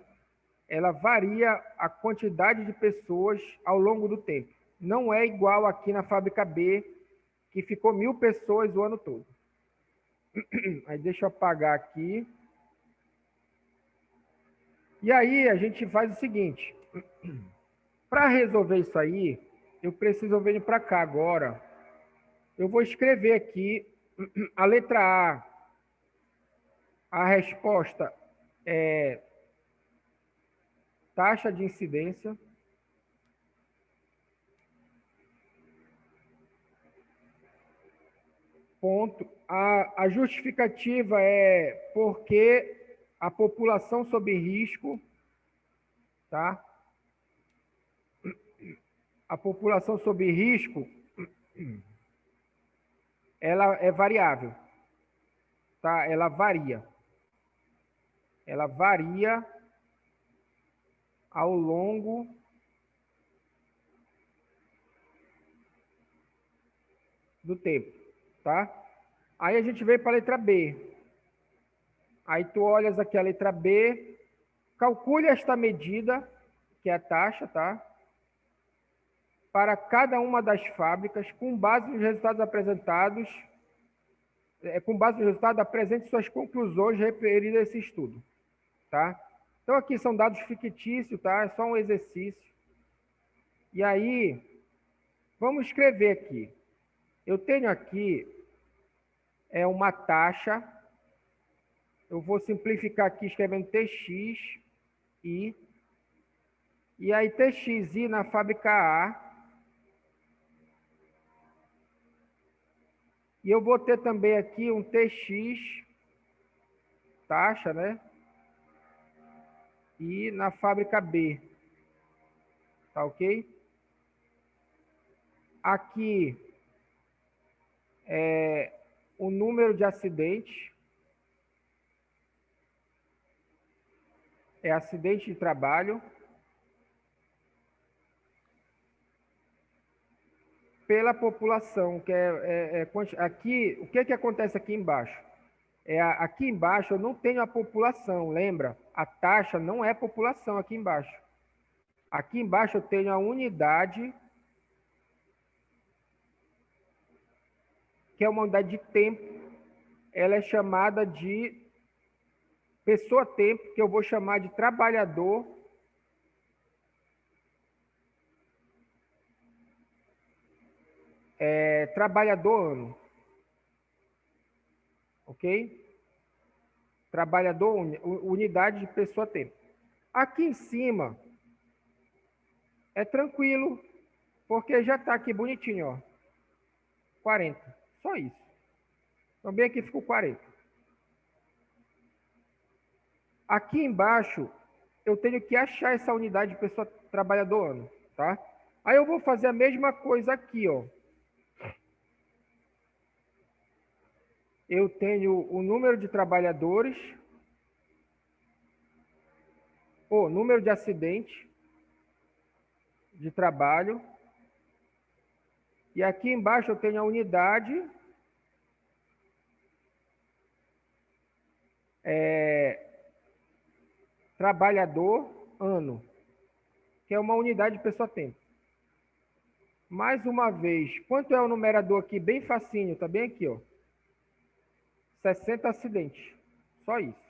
Ela varia a quantidade de pessoas ao longo do tempo. Não é igual aqui na fábrica B, que ficou 1.000 pessoas o ano todo. Aí deixa eu apagar aqui. E aí a gente faz o seguinte. Para resolver isso aí, eu preciso vir para cá agora. Eu vou escrever aqui a letra A. A resposta é taxa de incidência. Ponto. A justificativa é porque a população sob risco, tá? A população sob risco, ela é variável, tá? Ela varia. Ela varia ao longo do tempo, tá? Aí a gente veio para a letra B. Aí tu olhas aqui a letra B, calcule esta medida, que é a taxa, tá? Para cada uma das fábricas, com base nos resultados apresentados, apresente suas conclusões referidas a esse estudo, tá? Então aqui são dados fictícios, tá? É só um exercício. E aí, vamos escrever aqui. Eu tenho aqui uma taxa. Eu vou simplificar aqui escrevendo TXI. E aí TXI na fábrica A. E eu vou ter também aqui um TX, taxa, né? E na fábrica B. Tá ok? Aqui é o número de acidentes. É acidente de trabalho. Pela população, que aqui, o que acontece aqui embaixo? Aqui embaixo eu não tenho a população, lembra? A taxa não é população aqui embaixo. Aqui embaixo eu tenho a unidade, que é uma unidade de tempo. Ela é chamada de pessoa-tempo, que eu vou chamar de trabalhador. Trabalhador ano. Ok? Trabalhador, unidade de pessoa-tempo. Aqui em cima é tranquilo, porque já está aqui bonitinho, ó. 40. Só isso. Então, bem aqui ficou 40. Aqui embaixo, eu tenho que achar essa unidade de pessoa trabalhador ano, tá? Aí eu vou fazer a mesma coisa aqui, ó. Eu tenho o número de trabalhadores, o número de acidentes de trabalho, e aqui embaixo eu tenho a unidade trabalhador ano, que é uma unidade de pessoa-tempo. Mais uma vez, quanto é o numerador aqui? Bem facinho, tá bem aqui, ó. 60 acidentes. Só isso.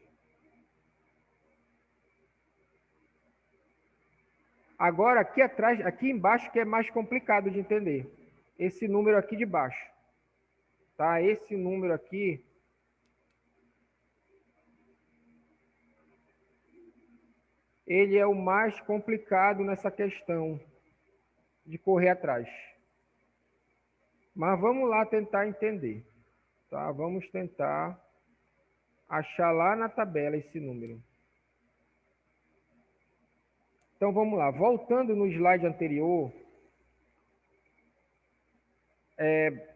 Agora, aqui atrás, aqui embaixo que é mais complicado de entender. Esse número aqui de baixo. Tá? Esse número aqui ele é o mais complicado nessa questão de correr atrás. Mas vamos lá tentar entender. Tá? Vamos tentar achar lá na tabela esse número. Então vamos lá. Voltando no slide anterior,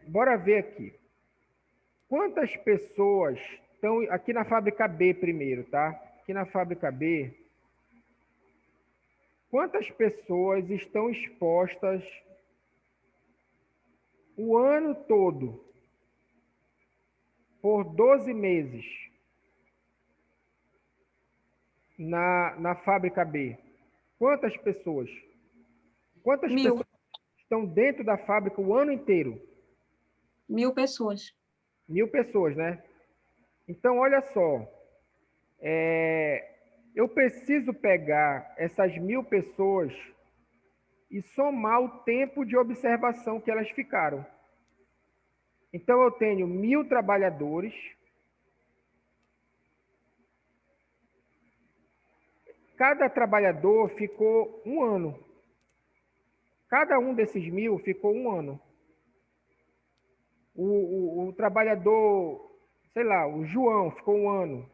bora ver aqui. Quantas pessoas estão aqui na fábrica B primeiro, tá? Aqui na fábrica B, quantas pessoas estão expostas o ano todo por 12 meses na fábrica B? Quantas pessoas? Quantas 1.000. pessoas estão dentro da fábrica o ano inteiro? 1.000 pessoas. 1.000 pessoas, né? Então, olha só. Eu preciso pegar essas 1.000 pessoas e somar o tempo de observação que elas ficaram. Então, eu tenho 1.000 trabalhadores. Cada trabalhador ficou um ano. Cada um desses 1.000 ficou um ano. O trabalhador, sei lá, o João ficou um ano.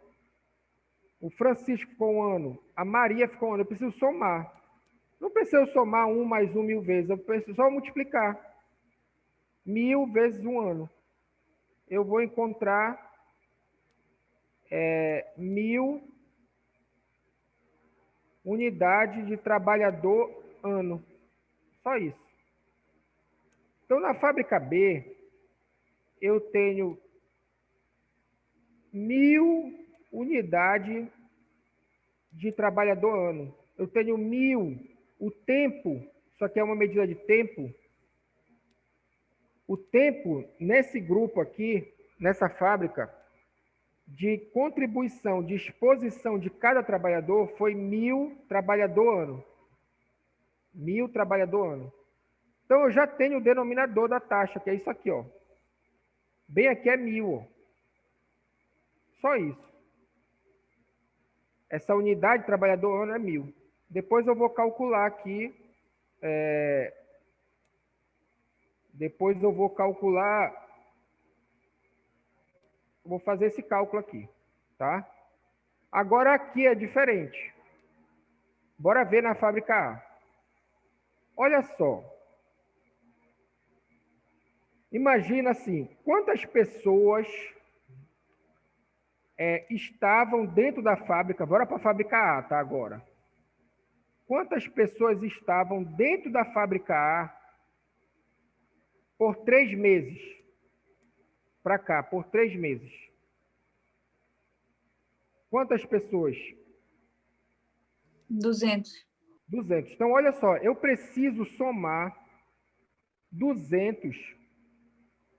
O Francisco ficou um ano. A Maria ficou um ano. Eu preciso somar. Não preciso somar 1 mais 1 1.000 vezes. Eu preciso só multiplicar. 1.000 vezes um ano. Eu vou encontrar 1.000 unidades de trabalhador ano. Só isso. Então, na fábrica B, eu tenho 1.000 unidades de trabalhador ano. Eu tenho 1.000. O tempo, isso aqui é uma medida de tempo. O tempo, nesse grupo aqui, nessa fábrica, de contribuição, de exposição de cada trabalhador foi 1.000 trabalhador ano. 1.000 trabalhador ano. Então, eu já tenho o denominador da taxa, que é isso aqui, ó. Bem aqui é 1.000, ó. Só isso. Essa unidade de trabalhador ano é 1.000. Depois eu vou calcular aqui. Depois eu vou calcular. Vou fazer esse cálculo aqui, tá? Agora aqui é diferente. Bora ver na fábrica A. Olha só. Imagina assim, quantas pessoas estavam dentro da fábrica. Bora para a fábrica A, tá? Agora. Quantas pessoas estavam dentro da fábrica A por 3 meses? Para cá, por 3 meses. Quantas pessoas? 200. 200. Então, olha só, eu preciso somar 200.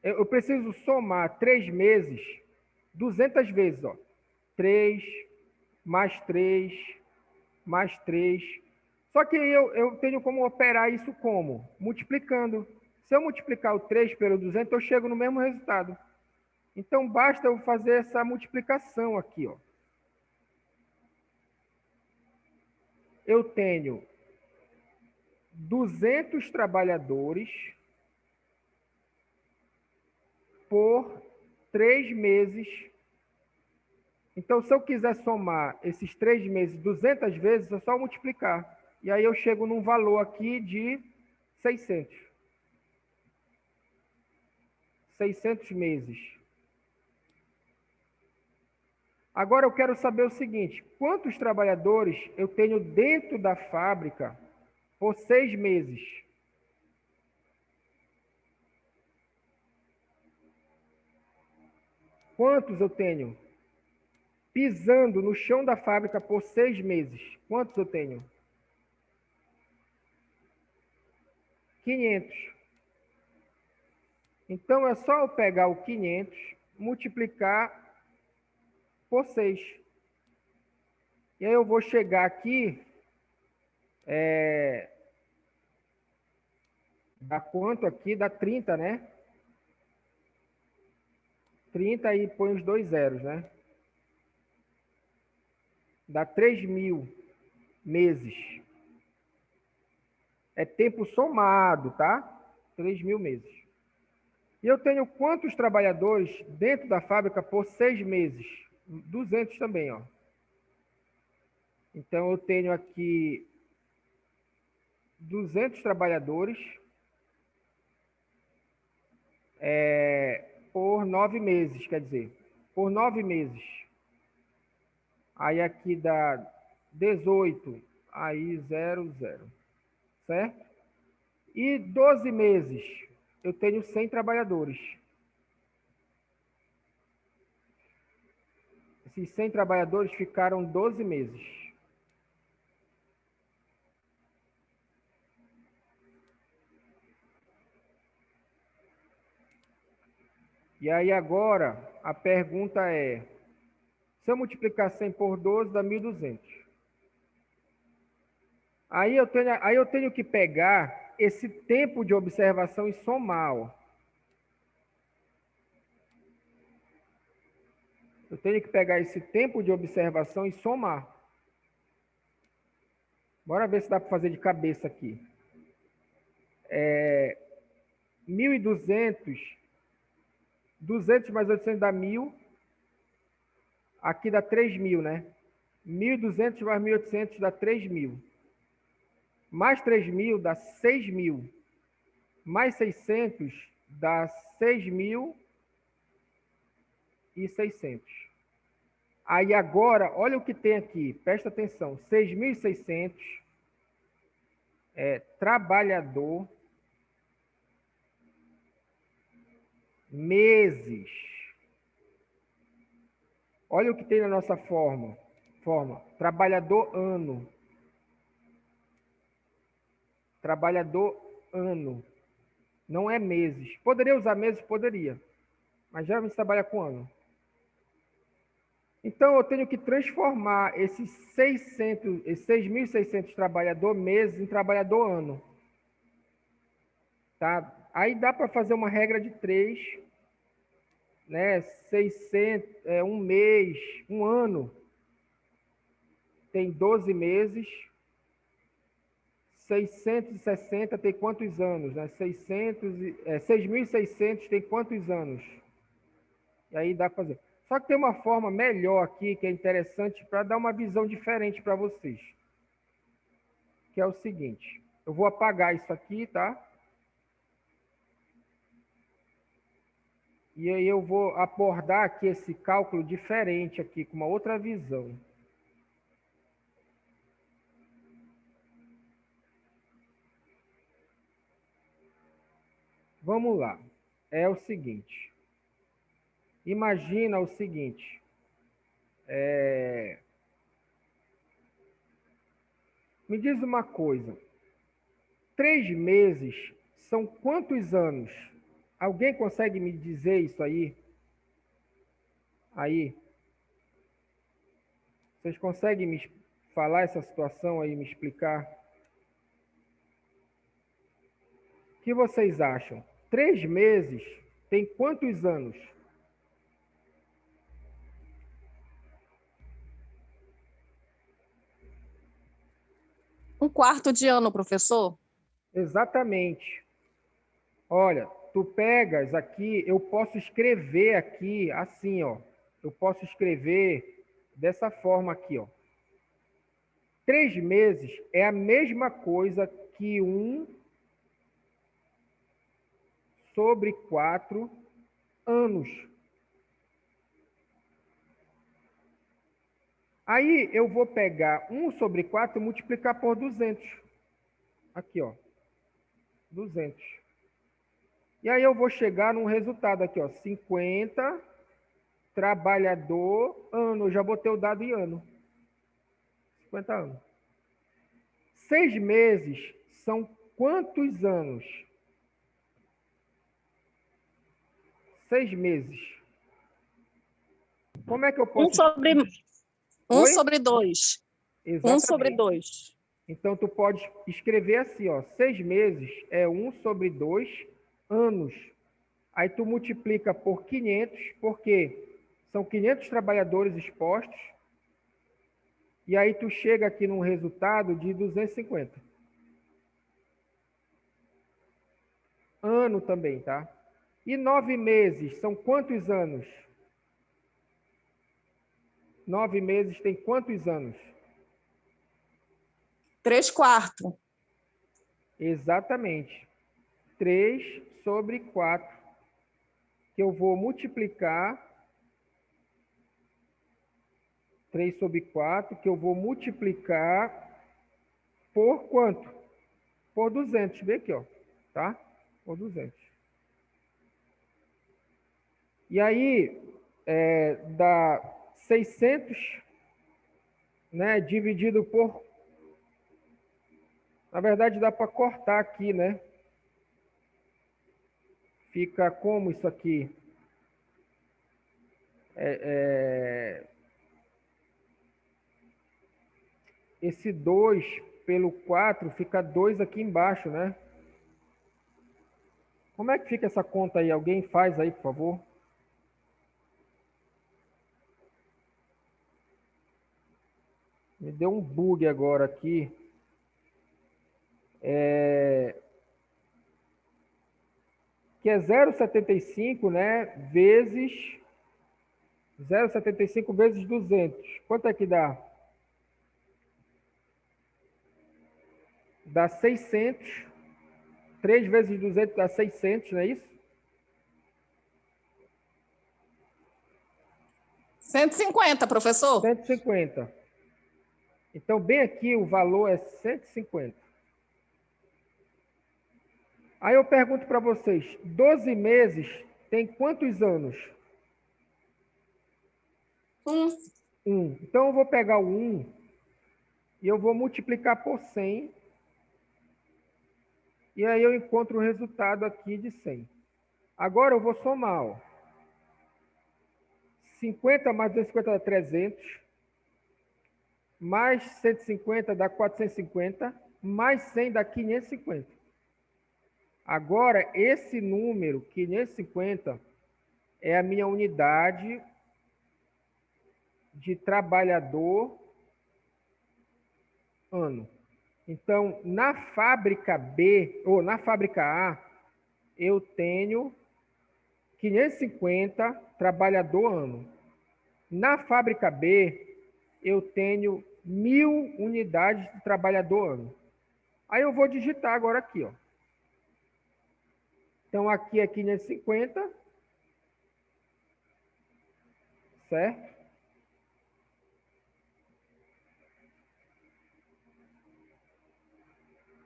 Eu preciso somar 3 meses 200 vezes, ó. 3, mais 3, mais 3. Só que eu tenho como operar isso como? Multiplicando. Se eu multiplicar o 3 pelo 200, eu chego no mesmo resultado. Então, basta eu fazer essa multiplicação aqui, ó. eu tenho 200 trabalhadores por 3 meses. Então, se eu quiser somar esses 3 meses 200 vezes, é só multiplicar. E aí eu chego num valor aqui de 600. 600 meses. Agora eu quero saber o seguinte: quantos trabalhadores eu tenho dentro da fábrica por 6 meses? Quantos eu tenho pisando no chão da fábrica por 6 meses? Quantos eu tenho? 500. Então, é só eu pegar o 500, multiplicar por 6. E aí eu vou chegar aqui, dá quanto aqui? Dá 30, né? 30 e põe os 2 zeros, né? Dá 3.000 meses. É tempo somado, tá? 3.000 meses. E eu tenho quantos trabalhadores dentro da fábrica por 6 meses? 200 também, ó. Então, eu tenho aqui 200 trabalhadores por 9 meses, quer dizer, por 9 meses. Aí aqui dá 18, aí 0, 0, certo? E 12 meses, eu tenho 100 trabalhadores. Esses 100 trabalhadores ficaram 12 meses. E aí agora, a pergunta é, se eu multiplicar 100 por 12, dá 1.200. Aí eu tenho que pegar esse tempo de observação e somar, ó. Eu tenho que pegar esse tempo de observação e somar. Bora ver se dá para fazer de cabeça aqui. 1.200, 200 mais 800 dá 1.000. Aqui dá 3.000, né? 1.200 mais 1.800 dá 3.000. Mais 3.000 dá 6.000. Mais 600 dá 6.600. Aí agora, olha o que tem aqui, presta atenção. 6.600 trabalhador meses. Olha o que tem na nossa forma. Trabalhador ano. Trabalhador ano. Não é meses. Poderia usar meses? Poderia. Mas geralmente trabalha com ano. Então, eu tenho que transformar esses 6.600 trabalhador meses em trabalhador ano. Tá? Aí dá para fazer uma regra de 3, né? 600, um mês, um ano, tem 12 meses. 660 tem quantos anos? Né? 6.600 tem quantos anos? E aí dá para fazer. Só que tem uma forma melhor aqui, que é interessante, para dar uma visão diferente para vocês. Que é o seguinte. Eu vou apagar isso aqui, tá? E aí eu vou abordar aqui esse cálculo diferente aqui, com uma outra visão. Vamos lá. É o seguinte. Imagina o seguinte. Me diz uma coisa. 3 meses são quantos anos? Alguém consegue me dizer isso aí? Aí? Vocês conseguem me falar essa situação aí, me explicar? O que vocês acham? 3 meses tem quantos anos? Um quarto de ano, professor? Exatamente. Olha, tu pegas aqui, eu posso escrever aqui assim, ó. Eu posso escrever dessa forma aqui, ó. 3 meses é a mesma coisa que 1/4 anos. Aí eu vou pegar 1/4 e multiplicar por 200. Aqui, ó. 200. E aí eu vou chegar num resultado aqui, ó. 50 trabalhador ano. Eu já botei o dado em ano. 50 anos. 6 meses são quantos anos? 6 meses. Como é que eu posso... 1 sobre 2. Exatamente. 1 sobre 2. Então, tu pode escrever assim, ó. 6 meses é 1/2 anos. Aí tu multiplica por 500, porque são 500 trabalhadores expostos. E aí tu chega aqui num resultado de 250. Ano também, tá? E 9 meses são quantos anos? 9 meses tem quantos anos? 3/4. Exatamente. 3/4. Que eu vou multiplicar. 3/4, que eu vou multiplicar por quanto? Por 200. Vê aqui, ó. Tá? Por 200. E aí, dá 600, né? Dividido por... Na verdade, dá para cortar aqui, né? Fica como isso aqui? Esse 2 pelo 4 fica 2 aqui embaixo, né? Como é que fica essa conta aí? Alguém faz aí, por favor? Me deu um bug agora aqui. Que é 0,75, né? Vezes 0,75 vezes 200. Quanto é que dá? Dá 600. 3 vezes 200 dá 600, não é isso? 150, professor. 150. Então, bem aqui, o valor é 150. Aí eu pergunto para vocês, 12 meses tem quantos anos? 1. Então, eu vou pegar o 1 e eu vou multiplicar por 100. E aí eu encontro o resultado aqui de 100. Agora eu vou somar, ó. 50 mais 250 dá 300. Mais 150 dá 450. Mais 100 dá 550. Agora, esse número, 550, é a minha unidade de trabalhador ano. Então, na fábrica B, ou na fábrica A, eu tenho 550 trabalhador ano. Na fábrica B, eu tenho 1.000 unidades de trabalhador ano. Aí eu vou digitar agora aqui, ó. Então, aqui é 550, certo?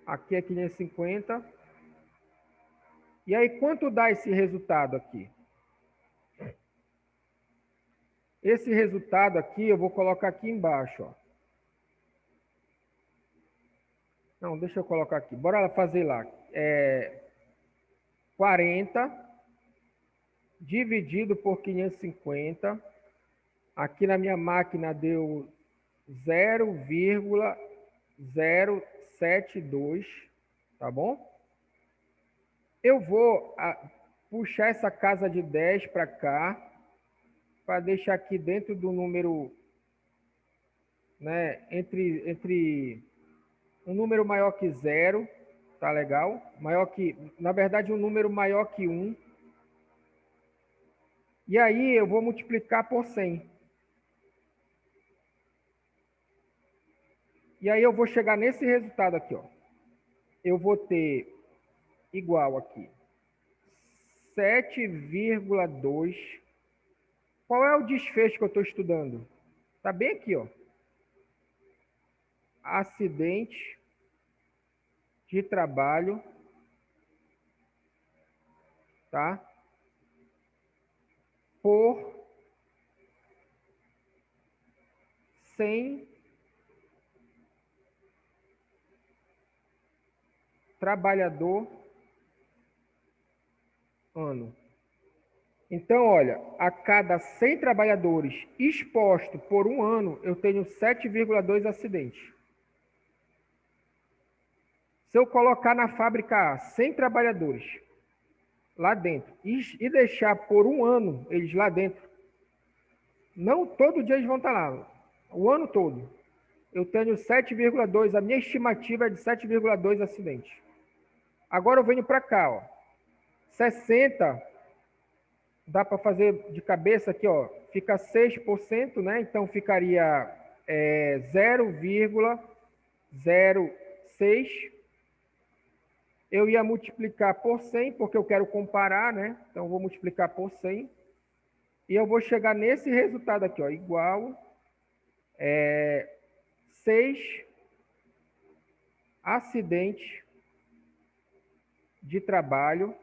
Aqui é 550. E aí, quanto dá esse resultado aqui? Esse resultado aqui, eu vou colocar aqui embaixo, ó. Não, deixa eu colocar aqui. Bora fazer lá. 40 dividido por 550. Aqui na minha máquina deu 0,072, tá bom? Eu vou puxar essa casa de 10 para cá, para deixar aqui dentro do número, né, entre um número maior que 0, tá legal? Na verdade, um número maior que 1. E aí eu vou multiplicar por 100. E aí eu vou chegar nesse resultado aqui, ó. Eu vou ter igual aqui 7,2. Qual é o desfecho que eu estou estudando? Tá bem aqui, ó. Acidente de trabalho, tá? Por 100 trabalhador ano. Então, olha, a cada 100 trabalhadores expostos por um ano, eu tenho 7,2 acidentes. Se eu colocar na fábrica A 100 trabalhadores lá dentro e deixar por um ano eles lá dentro, não todo dia eles vão estar lá, o ano todo, eu tenho 7,2, a minha estimativa é de 7,2 acidentes. Agora eu venho para cá, ó, 60, dá para fazer de cabeça aqui, ó, fica 6%, né? Então ficaria 0,06. Eu ia multiplicar por 100, porque eu quero comparar, né? Então eu vou multiplicar por 100. E eu vou chegar nesse resultado aqui, ó, igual 6 acidentes de trabalho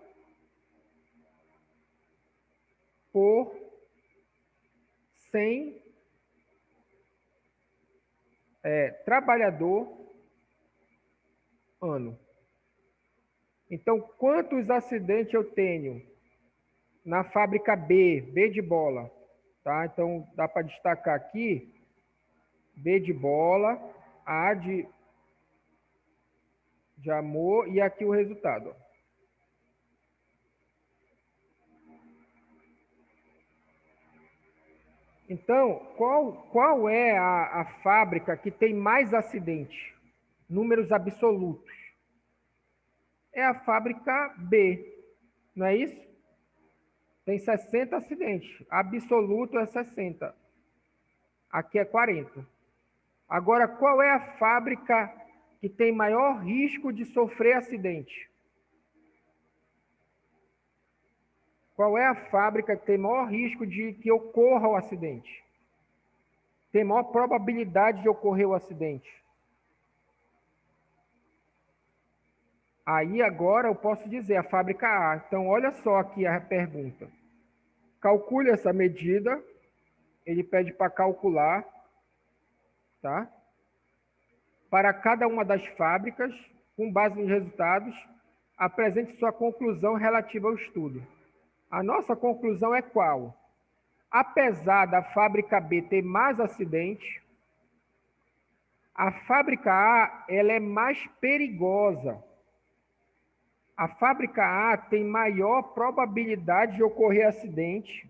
por 100 trabalhador ano. Então, quantos acidentes eu tenho na fábrica B, B de bola, tá? Então, dá para destacar aqui, B de bola, A de amor, e aqui o resultado. Então, qual é a fábrica que tem mais acidentes? Números absolutos. É a fábrica B, não é isso? Tem 60 acidentes. Absoluto é 60. Aqui é 40. Agora, qual é a fábrica que tem maior risco de sofrer acidente? Qual é a fábrica que tem maior risco de que ocorra o acidente? Tem maior probabilidade de ocorrer o acidente? Aí agora eu posso dizer a fábrica A. Então, olha só aqui a pergunta. Calcule essa medida. Ele pede para calcular, tá? Para cada uma das fábricas, com base nos resultados, apresente sua conclusão relativa ao estudo. A nossa conclusão é qual? Apesar da fábrica B ter mais acidentes, a fábrica A ela é mais perigosa. A fábrica A tem maior probabilidade de ocorrer acidente,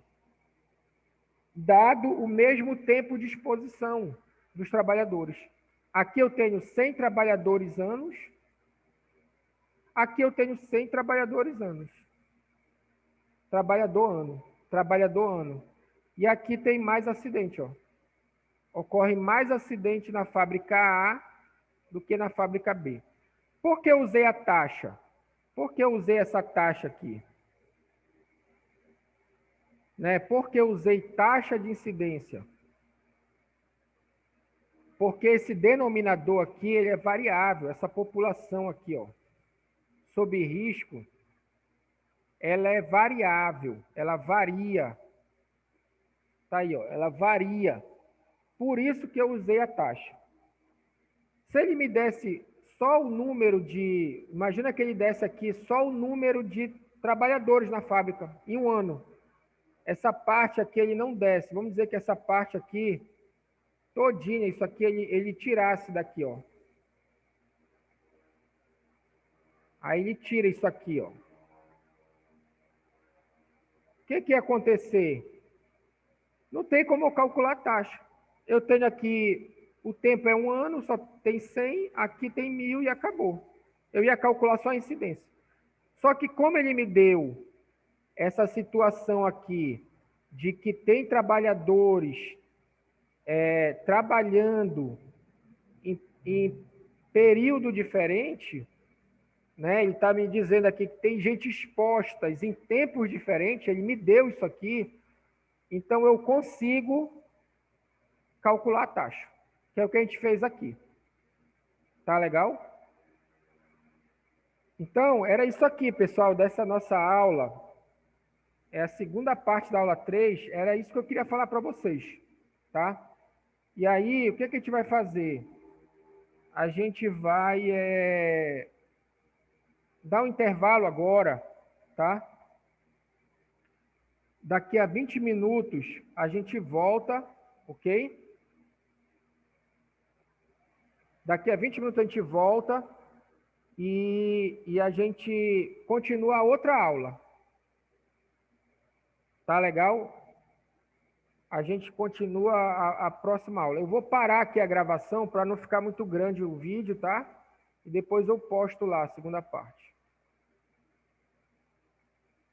dado o mesmo tempo de exposição dos trabalhadores. Aqui eu tenho 100 trabalhadores anos, aqui eu tenho 100 trabalhadores anos. Trabalhador ano. E aqui tem mais acidente, ó. Ocorre mais acidente na fábrica A do que na fábrica B. Por que eu usei a taxa? Por que eu usei essa taxa aqui? Né? Por que eu usei taxa de incidência? Porque esse denominador aqui ele é variável. Essa população aqui, ó, sob risco, ela é variável, ela varia. Tá aí, ó, ela varia. Por isso que eu usei a taxa. Se ele me desse só o número de... Imagina que ele desse aqui só o número de trabalhadores na fábrica em um ano. Essa parte aqui ele não desce. Vamos dizer que essa parte aqui, todinha, isso aqui ele tirasse daqui, ó. Aí ele tira isso aqui, ó. O que ia acontecer? Não tem como eu calcular a taxa. Eu tenho aqui O tempo é 1 ano, só tem 100, aqui tem 1.000 e acabou. Eu ia calcular só a incidência. Só que como ele me deu essa situação aqui de que tem trabalhadores trabalhando em período diferente, né? Ele está me dizendo aqui que tem gente exposta em tempos diferentes, ele me deu isso aqui, então eu consigo calcular a taxa, que é o que a gente fez aqui. Tá legal? Então, era isso aqui, pessoal, dessa nossa aula. É a segunda parte da aula 3, era isso que eu queria falar para vocês, tá? E aí, o que a gente vai fazer? A gente vai dar um intervalo agora, tá? Daqui a 20 minutos a gente volta, ok? Daqui a 20 minutos a gente volta e a gente continua a outra aula. Tá legal? A gente continua a próxima aula. Eu vou parar aqui a gravação para não ficar muito grande o vídeo, tá? E depois eu posto lá a segunda parte.